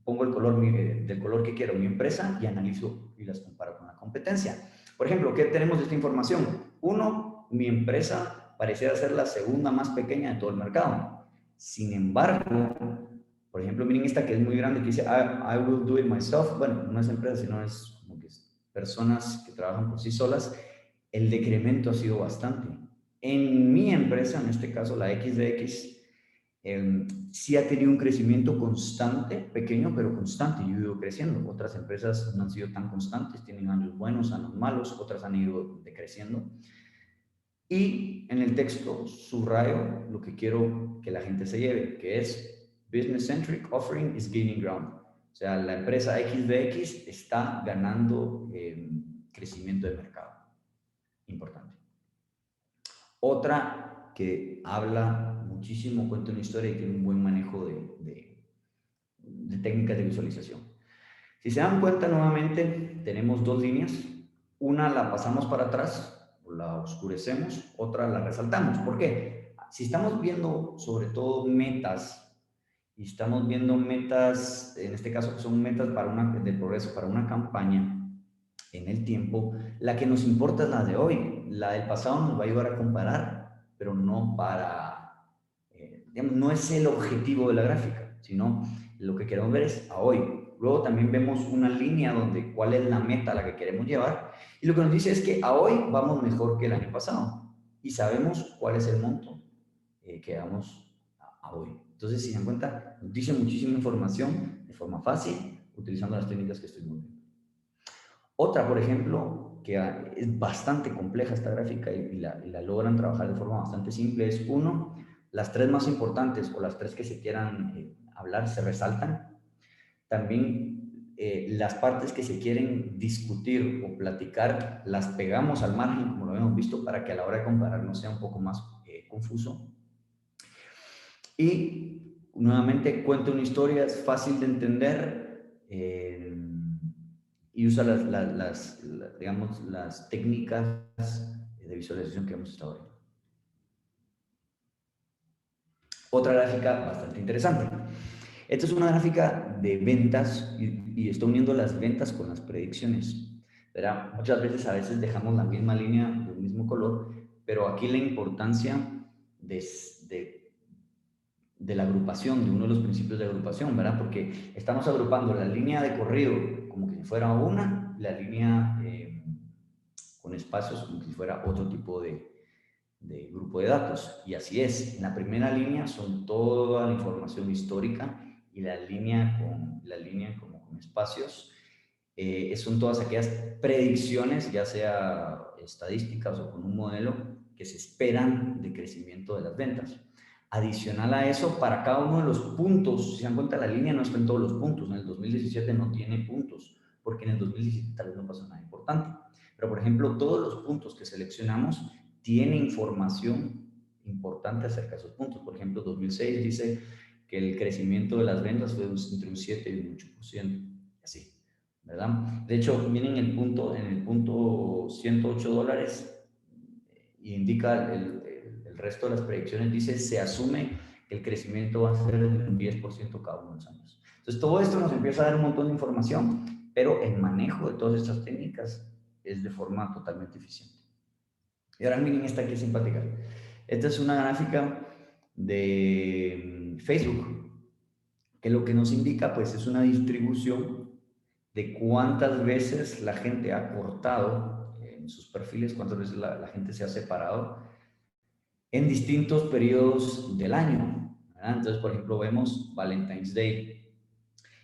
pongo el color del color que quiero mi empresa y analizo y las comparo con la competencia. Por ejemplo, ¿qué tenemos de esta información? Uno, mi empresa pareciera ser la segunda más pequeña de todo el mercado. Sin embargo, por ejemplo, miren esta que es muy grande, que dice I will do it myself. Bueno, no es empresa, sino es como que es personas que trabajan por sí solas, el decremento ha sido bastante. En mi empresa, en este caso la XDX, sí ha tenido un crecimiento constante, pequeño pero constante, yo he ido creciendo. Otras empresas no han sido tan constantes, tienen años buenos, años malos, otras han ido decreciendo. Y en el texto subrayo lo que quiero que la gente se lleve, que es Business Centric Offering is gaining ground. O sea, la empresa XDX está ganando crecimiento de mercado. Importante. Otra que habla muchísimo, cuenta una historia y tiene un buen manejo de técnicas de visualización. Si se dan cuenta, nuevamente tenemos dos líneas. Una la pasamos para atrás, o la oscurecemos, otra la resaltamos. ¿Por qué? Si estamos viendo sobre todo metas, y estamos viendo metas, en este caso que son metas para de progreso, para una campaña en el tiempo, la que nos importa es la de hoy. La del pasado nos va a ayudar a comparar, pero no para, digamos, no es el objetivo de la gráfica, sino lo que queremos ver es a hoy. Luego también vemos una línea donde cuál es la meta a la que queremos llevar, y lo que nos dice es que a hoy vamos mejor que el año pasado, y sabemos cuál es el monto que vamos a hoy. Entonces, si se dan cuenta, nos dice muchísima información de forma fácil, utilizando las técnicas que estoy moviendo. Otra, por ejemplo, que es bastante compleja esta gráfica y la logran trabajar de forma bastante simple, es uno, las tres más importantes o las tres que se quieran hablar se resaltan. También las partes que se quieren discutir o platicar las pegamos al margen, como lo hemos visto, para que a la hora de comparar no sea un poco más confuso. Y nuevamente cuenta una historia, es fácil de entender y usa digamos, las técnicas de visualización que hemos estado viendo. Otra gráfica bastante interesante. Esta es una gráfica de ventas y está uniendo las ventas con las predicciones. ¿Verdad? Muchas veces a veces dejamos la misma línea del mismo color, pero aquí la importancia de la agrupación, de uno de los principios de agrupación, ¿verdad? Porque estamos agrupando la línea de corrido como que si fuera una, la línea con espacios como si fuera otro tipo de grupo de datos. Y así es, en la primera línea son toda la información histórica y la línea como con espacios son todas aquellas predicciones, ya sea estadísticas o con un modelo, que se esperan de crecimiento de las ventas. Adicional a eso, para cada uno de los puntos, si se dan cuenta, la línea no está en todos los puntos. En el 2017 no tiene puntos, porque en el 2017 tal vez no pasó nada importante. Pero, por ejemplo, todos los puntos que seleccionamos tienen información importante acerca de esos puntos. Por ejemplo, 2006 dice que el crecimiento de las ventas fue entre un 7 y un 8%. Así, ¿verdad? De hecho, miren el punto, en el punto $108, y indica el resto de las predicciones, dice, se asume que el crecimiento va a ser de un 10% cada uno de los años. Entonces, todo esto nos empieza a dar un montón de información, pero el manejo de todas estas técnicas es de forma totalmente eficiente. Y ahora miren esta que es simpática. Esta es una gráfica de Facebook, que lo que nos indica pues es una distribución de cuántas veces la gente ha cortado en sus perfiles, cuántas veces la gente se ha separado en distintos periodos del año, ¿verdad? Entonces, por ejemplo, vemos Valentine's Day.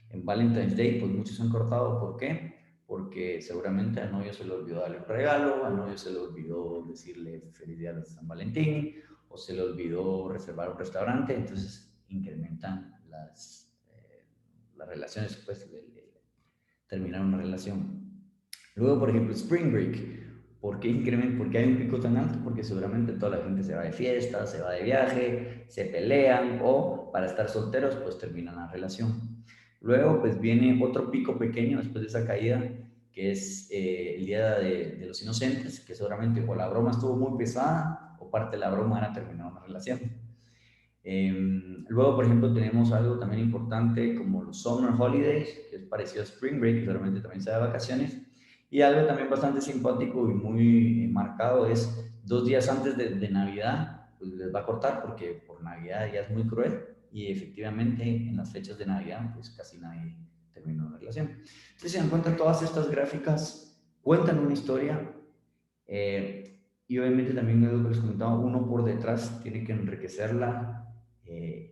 En Valentine's Day, pues muchos han cortado. ¿Por qué? Porque seguramente al novio se le olvidó darle un regalo, al novio se le olvidó decirle feliz día de San Valentín, o se le olvidó reservar un restaurante, entonces incrementan las relaciones, pues, terminar una relación. Luego, por ejemplo, Spring Break. ¿Por qué incrementa? ¿Por qué hay un pico tan alto? Porque seguramente toda la gente se va de fiesta, se va de viaje, se pelean o para estar solteros pues terminan la relación. Luego pues viene otro pico pequeño después de esa caída, que es el Día de los Inocentes, que seguramente o la broma estuvo muy pesada o parte de la broma era terminar una relación. Luego, por ejemplo, tenemos algo también importante como los Summer Holidays, que es parecido a Spring Break, que seguramente también se da de vacaciones. Y algo también bastante simpático y muy marcado es 2 días antes de Navidad, pues les va a cortar porque por Navidad ya es muy cruel y efectivamente en las fechas de Navidad pues casi nadie termina una relación. Entonces se dan cuenta todas estas gráficas cuentan una historia, y obviamente también es lo que les comentaba, uno por detrás tiene que enriquecerla,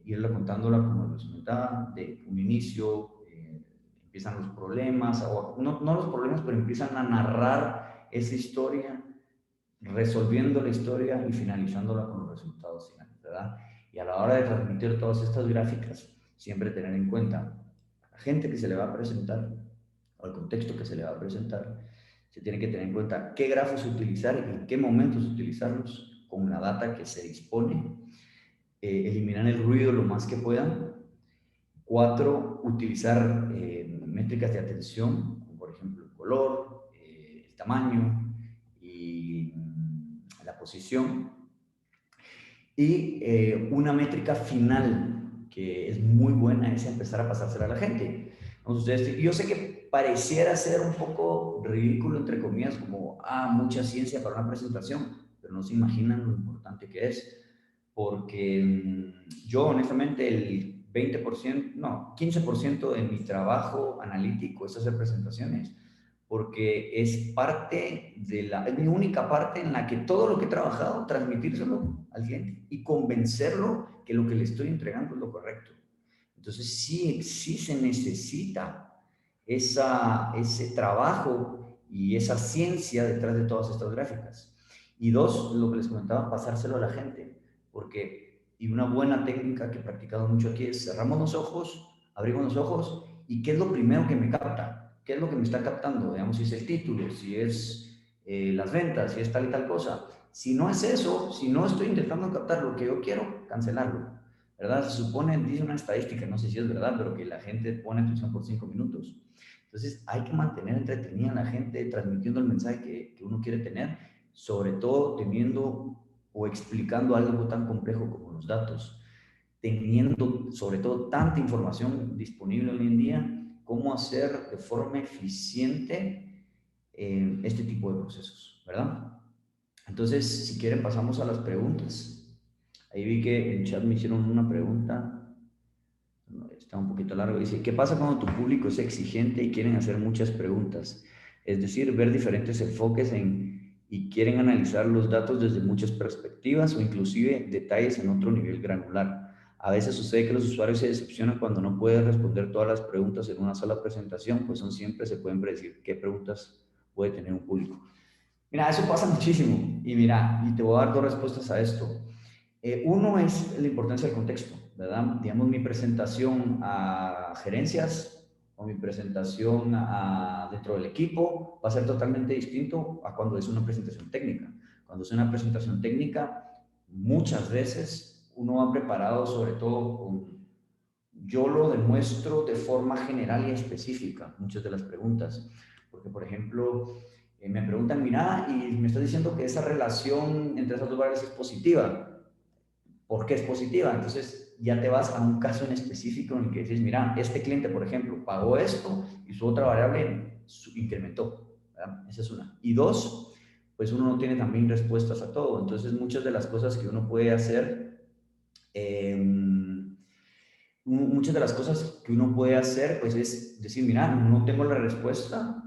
irla contándola, como les comentaba, de un inicio, empiezan los problemas, o no los problemas, pero empiezan a narrar esa historia, resolviendo la historia y finalizándola con los resultados finales, ¿verdad? Y a la hora de transmitir todas estas gráficas, siempre tener en cuenta a la gente que se le va a presentar, o el contexto que se le va a presentar, se tiene que tener en cuenta qué grafos utilizar y en qué momentos utilizarlos con la data que se dispone, eliminar el ruido lo más que puedan. 4, utilizar métricas de atención, como por ejemplo el color, el tamaño y la posición. Y una métrica final que es muy buena es empezar a pasársela a la gente. Entonces, yo sé que pareciera ser un poco ridículo, entre comillas, como, mucha ciencia para una presentación, pero no se imaginan lo importante que es, porque yo honestamente el 20%, no, 15% de mi trabajo analítico es hacer presentaciones, porque es parte es mi única parte en la que todo lo que he trabajado, transmitírselo al cliente y convencerlo que lo que le estoy entregando es lo correcto. Entonces sí se necesita ese trabajo y esa ciencia detrás de todas estas gráficas. Y 2, lo que les comentaba, pasárselo a la gente, porque, y una buena técnica que he practicado mucho aquí es cerramos los ojos, abrimos los ojos, y ¿qué es lo primero que me capta? ¿Qué es lo que me está captando? Digamos, si es el título, si es las ventas, si es tal y tal cosa. Si no es eso, si no estoy intentando captar lo que yo quiero, cancelarlo, ¿verdad? Se supone, dice una estadística, no sé si es verdad, pero que la gente pone atención por 5 minutos. Entonces hay que mantener entretenida a la gente transmitiendo el mensaje que uno quiere tener, sobre todo teniendo o explicando algo tan complejo como los datos, teniendo sobre todo tanta información disponible hoy en día, cómo hacer de forma eficiente este tipo de procesos, ¿verdad? Entonces, si quieren, pasamos a las preguntas. Ahí vi que en chat me hicieron una pregunta, está un poquito largo. Dice, ¿qué pasa cuando tu público es exigente y quieren hacer muchas preguntas? Es decir, ver diferentes enfoques y quieren analizar los datos desde muchas perspectivas o inclusive detalles en otro nivel granular. A veces sucede que los usuarios se decepcionan cuando no pueden responder todas las preguntas en una sola presentación, pues siempre se pueden predecir qué preguntas puede tener un público. Mira, eso pasa muchísimo. Y mira, y te voy a dar dos respuestas a esto. Uno es la importancia del contexto, ¿verdad? Digamos, mi presentación a gerencias o mi presentación dentro del equipo va a ser totalmente distinto a cuando es una presentación técnica. Cuando es una presentación técnica, muchas veces uno va preparado sobre todo yo lo demuestro de forma general y específica, muchas de las preguntas. Porque, por ejemplo, me preguntan, mira, y me estás diciendo que esa relación entre esas dos variables es positiva. ¿Por qué es positiva? Entonces ya te vas a un caso en específico en el que dices, mira, este cliente, por ejemplo, pagó esto y su otra variable incrementó, ¿verdad? Esa es una. Y 2, pues uno no tiene también respuestas a todo. Entonces muchas de las cosas que uno puede hacer, pues es decir, mira, no tengo la respuesta,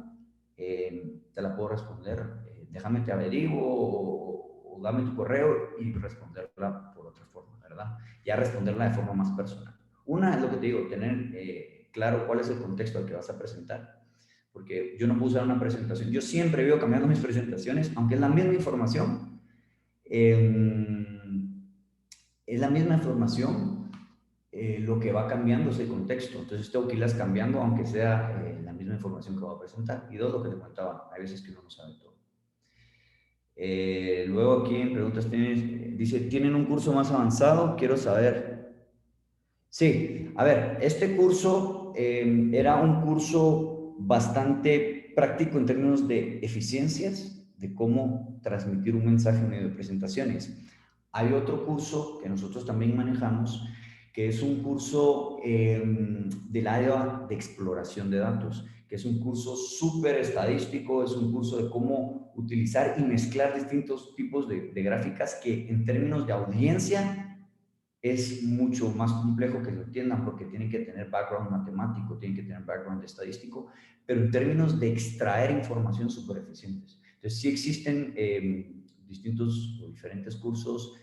te la puedo responder, déjame te averiguo o dame tu correo y responderla por otra forma, ¿verdad? Ya responderla de forma más personal. Una es lo que te digo, tener claro cuál es el contexto al que vas a presentar, porque yo no puedo usar una presentación, yo siempre veo cambiando mis presentaciones, aunque es la misma información, es la misma información, lo que va cambiando es el contexto. Entonces tengo que irlas cambiando, aunque sea la misma información que voy a presentar. Y 2, lo que te comentaba, hay veces que uno no sabe todo. Luego aquí en preguntas dice, ¿tienen un curso más avanzado? Quiero saber. Sí, a ver, este curso era un curso bastante práctico en términos de eficiencias, de cómo transmitir un mensaje en medio de presentaciones. Hay otro curso que nosotros también manejamos, que es un curso del área de exploración de datos, que es un curso súper estadístico, es un curso de cómo utilizar y mezclar distintos tipos de gráficas que en términos de audiencia es mucho más complejo que lo entiendan porque tienen que tener background matemático, tienen que tener background estadístico, pero en términos de extraer información súper eficientes. Entonces, sí existen distintos o diferentes cursos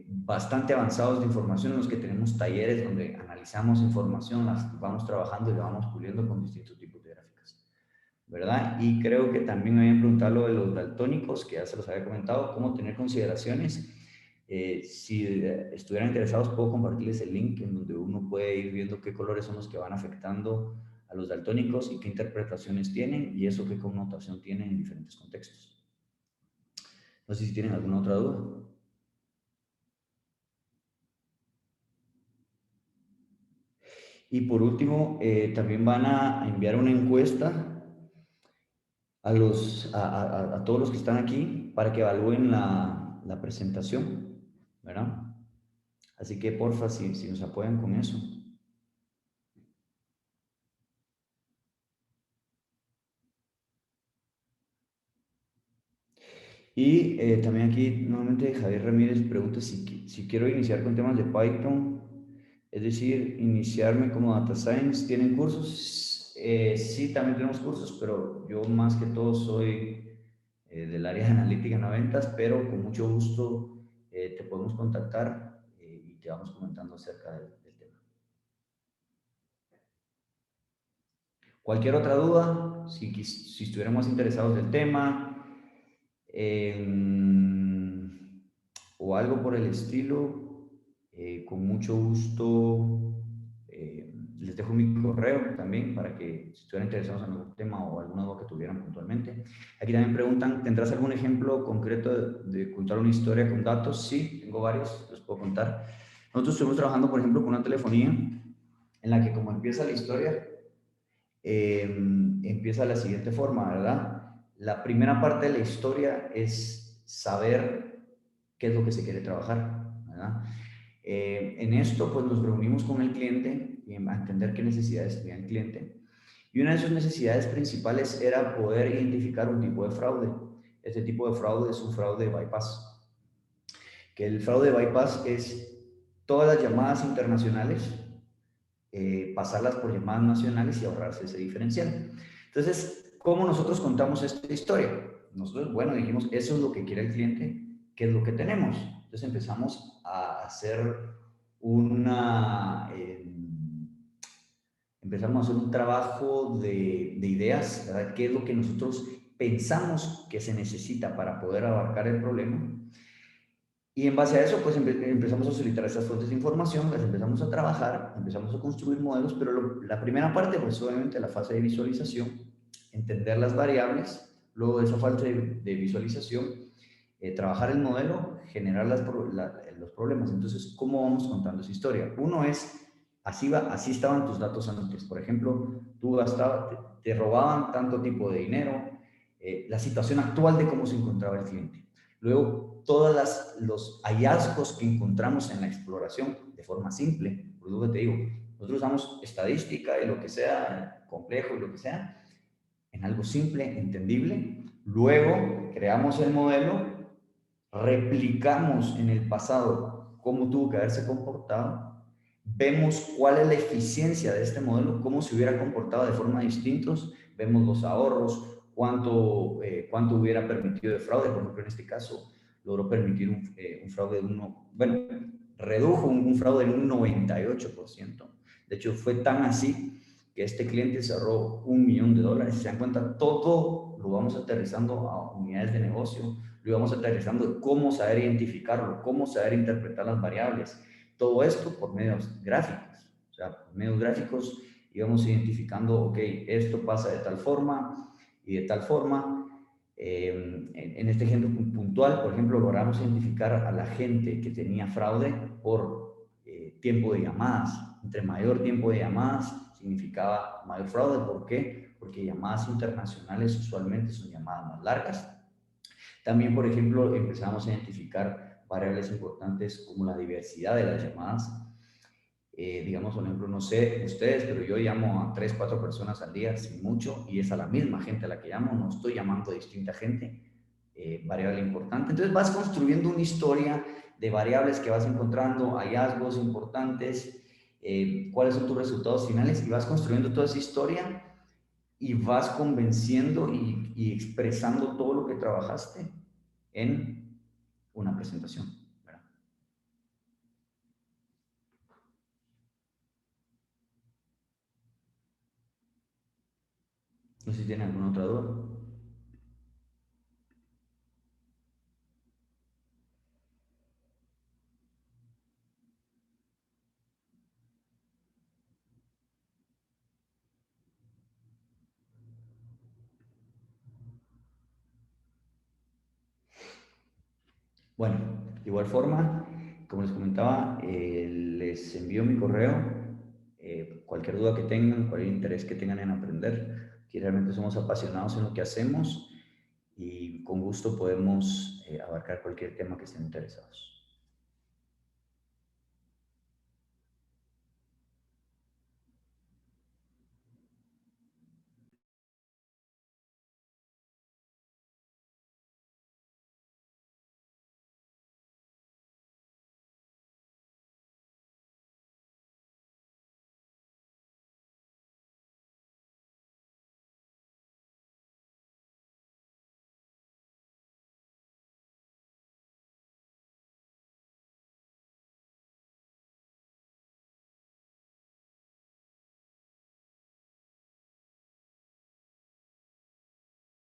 bastante avanzados de información en los que tenemos talleres donde analizamos información, las vamos trabajando y la vamos puliendo con distintos tipos de gráficas, ¿verdad? Y creo que también me habían preguntado lo de los daltónicos, que ya se los había comentado, cómo tener consideraciones. Si estuvieran interesados, puedo compartirles el link en donde uno puede ir viendo qué colores son los que van afectando a los daltónicos y qué interpretaciones tienen y eso qué connotación tiene en diferentes contextos. No sé si tienen alguna otra duda. Y por último, también van a enviar una encuesta a todos los que están aquí para que evalúen la presentación, ¿verdad? Así que porfa, si nos apoyan con eso. Y también aquí nuevamente Javier Ramírez pregunta si quiero iniciar con temas de Python, es decir, iniciarme como Data Science. ¿Tienen cursos? Sí, también tenemos cursos, pero yo más que todo soy del área de analítica no ventas, pero con mucho gusto te podemos contactar y te vamos comentando acerca del tema. Cualquier otra duda, si estuviéramos interesados del tema eh, o algo por el estilo, con mucho gusto les dejo mi correo también para que si estuvieran interesados en algún tema o alguna duda que tuvieran puntualmente. Aquí también preguntan, ¿tendrás algún ejemplo concreto de contar una historia con datos? Sí, tengo varios, los puedo contar. Nosotros estuvimos trabajando, por ejemplo, con una telefonía en la que como empieza la historia, empieza de la siguiente forma, ¿verdad? La primera parte de la historia es saber qué es lo que se quiere trabajar, ¿verdad? En esto, pues nos reunimos con el cliente y a entender qué necesidades tenía el cliente. Y una de sus necesidades principales era poder identificar un tipo de fraude. Este tipo de fraude es un fraude bypass. Que el fraude bypass es todas las llamadas internacionales pasarlas por llamadas nacionales y ahorrarse ese diferencial. Entonces, ¿cómo nosotros contamos esta historia? Nosotros, bueno, dijimos, eso es lo que quiere el cliente, ¿qué es lo que tenemos? Entonces empezamos a hacer una... empezamos a hacer un trabajo de ideas, ¿verdad? ¿Qué es lo que nosotros pensamos que se necesita para poder abarcar el problema? Y en base a eso, pues empezamos a solicitar estas fuentes de información, las empezamos a trabajar, empezamos a construir modelos, pero la primera parte, pues obviamente la fase de visualización, entender las variables, luego de esa fase de visualización, trabajar el modelo, generar los problemas. Entonces, ¿cómo vamos contando esa historia? Uno es, así estaban tus datos antes. Por ejemplo, tú te robaban tanto tipo de dinero, la situación actual de cómo se encontraba el cliente. Luego, todos los hallazgos que encontramos en la exploración de forma simple, por lo que te digo, nosotros usamos estadística y lo que sea, complejo y lo que sea, en algo simple, entendible. Luego, creamos el modelo, replicamos en el pasado cómo tuvo que haberse comportado, vemos cuál es la eficiencia de este modelo, cómo se hubiera comportado de forma distinta, vemos los ahorros, cuánto hubiera permitido de fraude, por ejemplo, en este caso logró permitir un fraude de bueno, redujo un fraude en un 98%. De hecho, fue tan así que este cliente cerró $1.000.000. Si se dan cuenta, todo lo vamos aterrizando a unidades de negocio, lo íbamos aterrizando de cómo saber identificarlo, cómo saber interpretar las variables. Todo esto por medios gráficos. O sea, por medios gráficos íbamos identificando, ok, esto pasa de tal forma y de tal forma. En este ejemplo puntual, por ejemplo, logramos identificar a la gente que tenía fraude por tiempo de llamadas. Entre mayor tiempo de llamadas significaba mayor fraude. ¿Por qué? Porque llamadas internacionales usualmente son llamadas más largas. También, por ejemplo, empezamos a identificar variables importantes como la diversidad de las llamadas. Digamos, por ejemplo, no sé ustedes, pero yo llamo a 3, 4 personas al día, sin mucho, y es a la misma gente a la que llamo, no estoy llamando a distinta gente, variable importante. Entonces vas construyendo una historia de variables que vas encontrando, hallazgos importantes, cuáles son tus resultados finales y vas construyendo toda esa historia y vas convenciendo y expresando todo lo que trabajaste en una presentación. ¿Verdad? No sé si tienen alguna otra duda. Bueno, de igual forma, como les comentaba, les envío mi correo. Cualquier duda que tengan, cualquier interés que tengan en aprender, que realmente somos apasionados en lo que hacemos y con gusto podemos abarcar cualquier tema que estén interesados.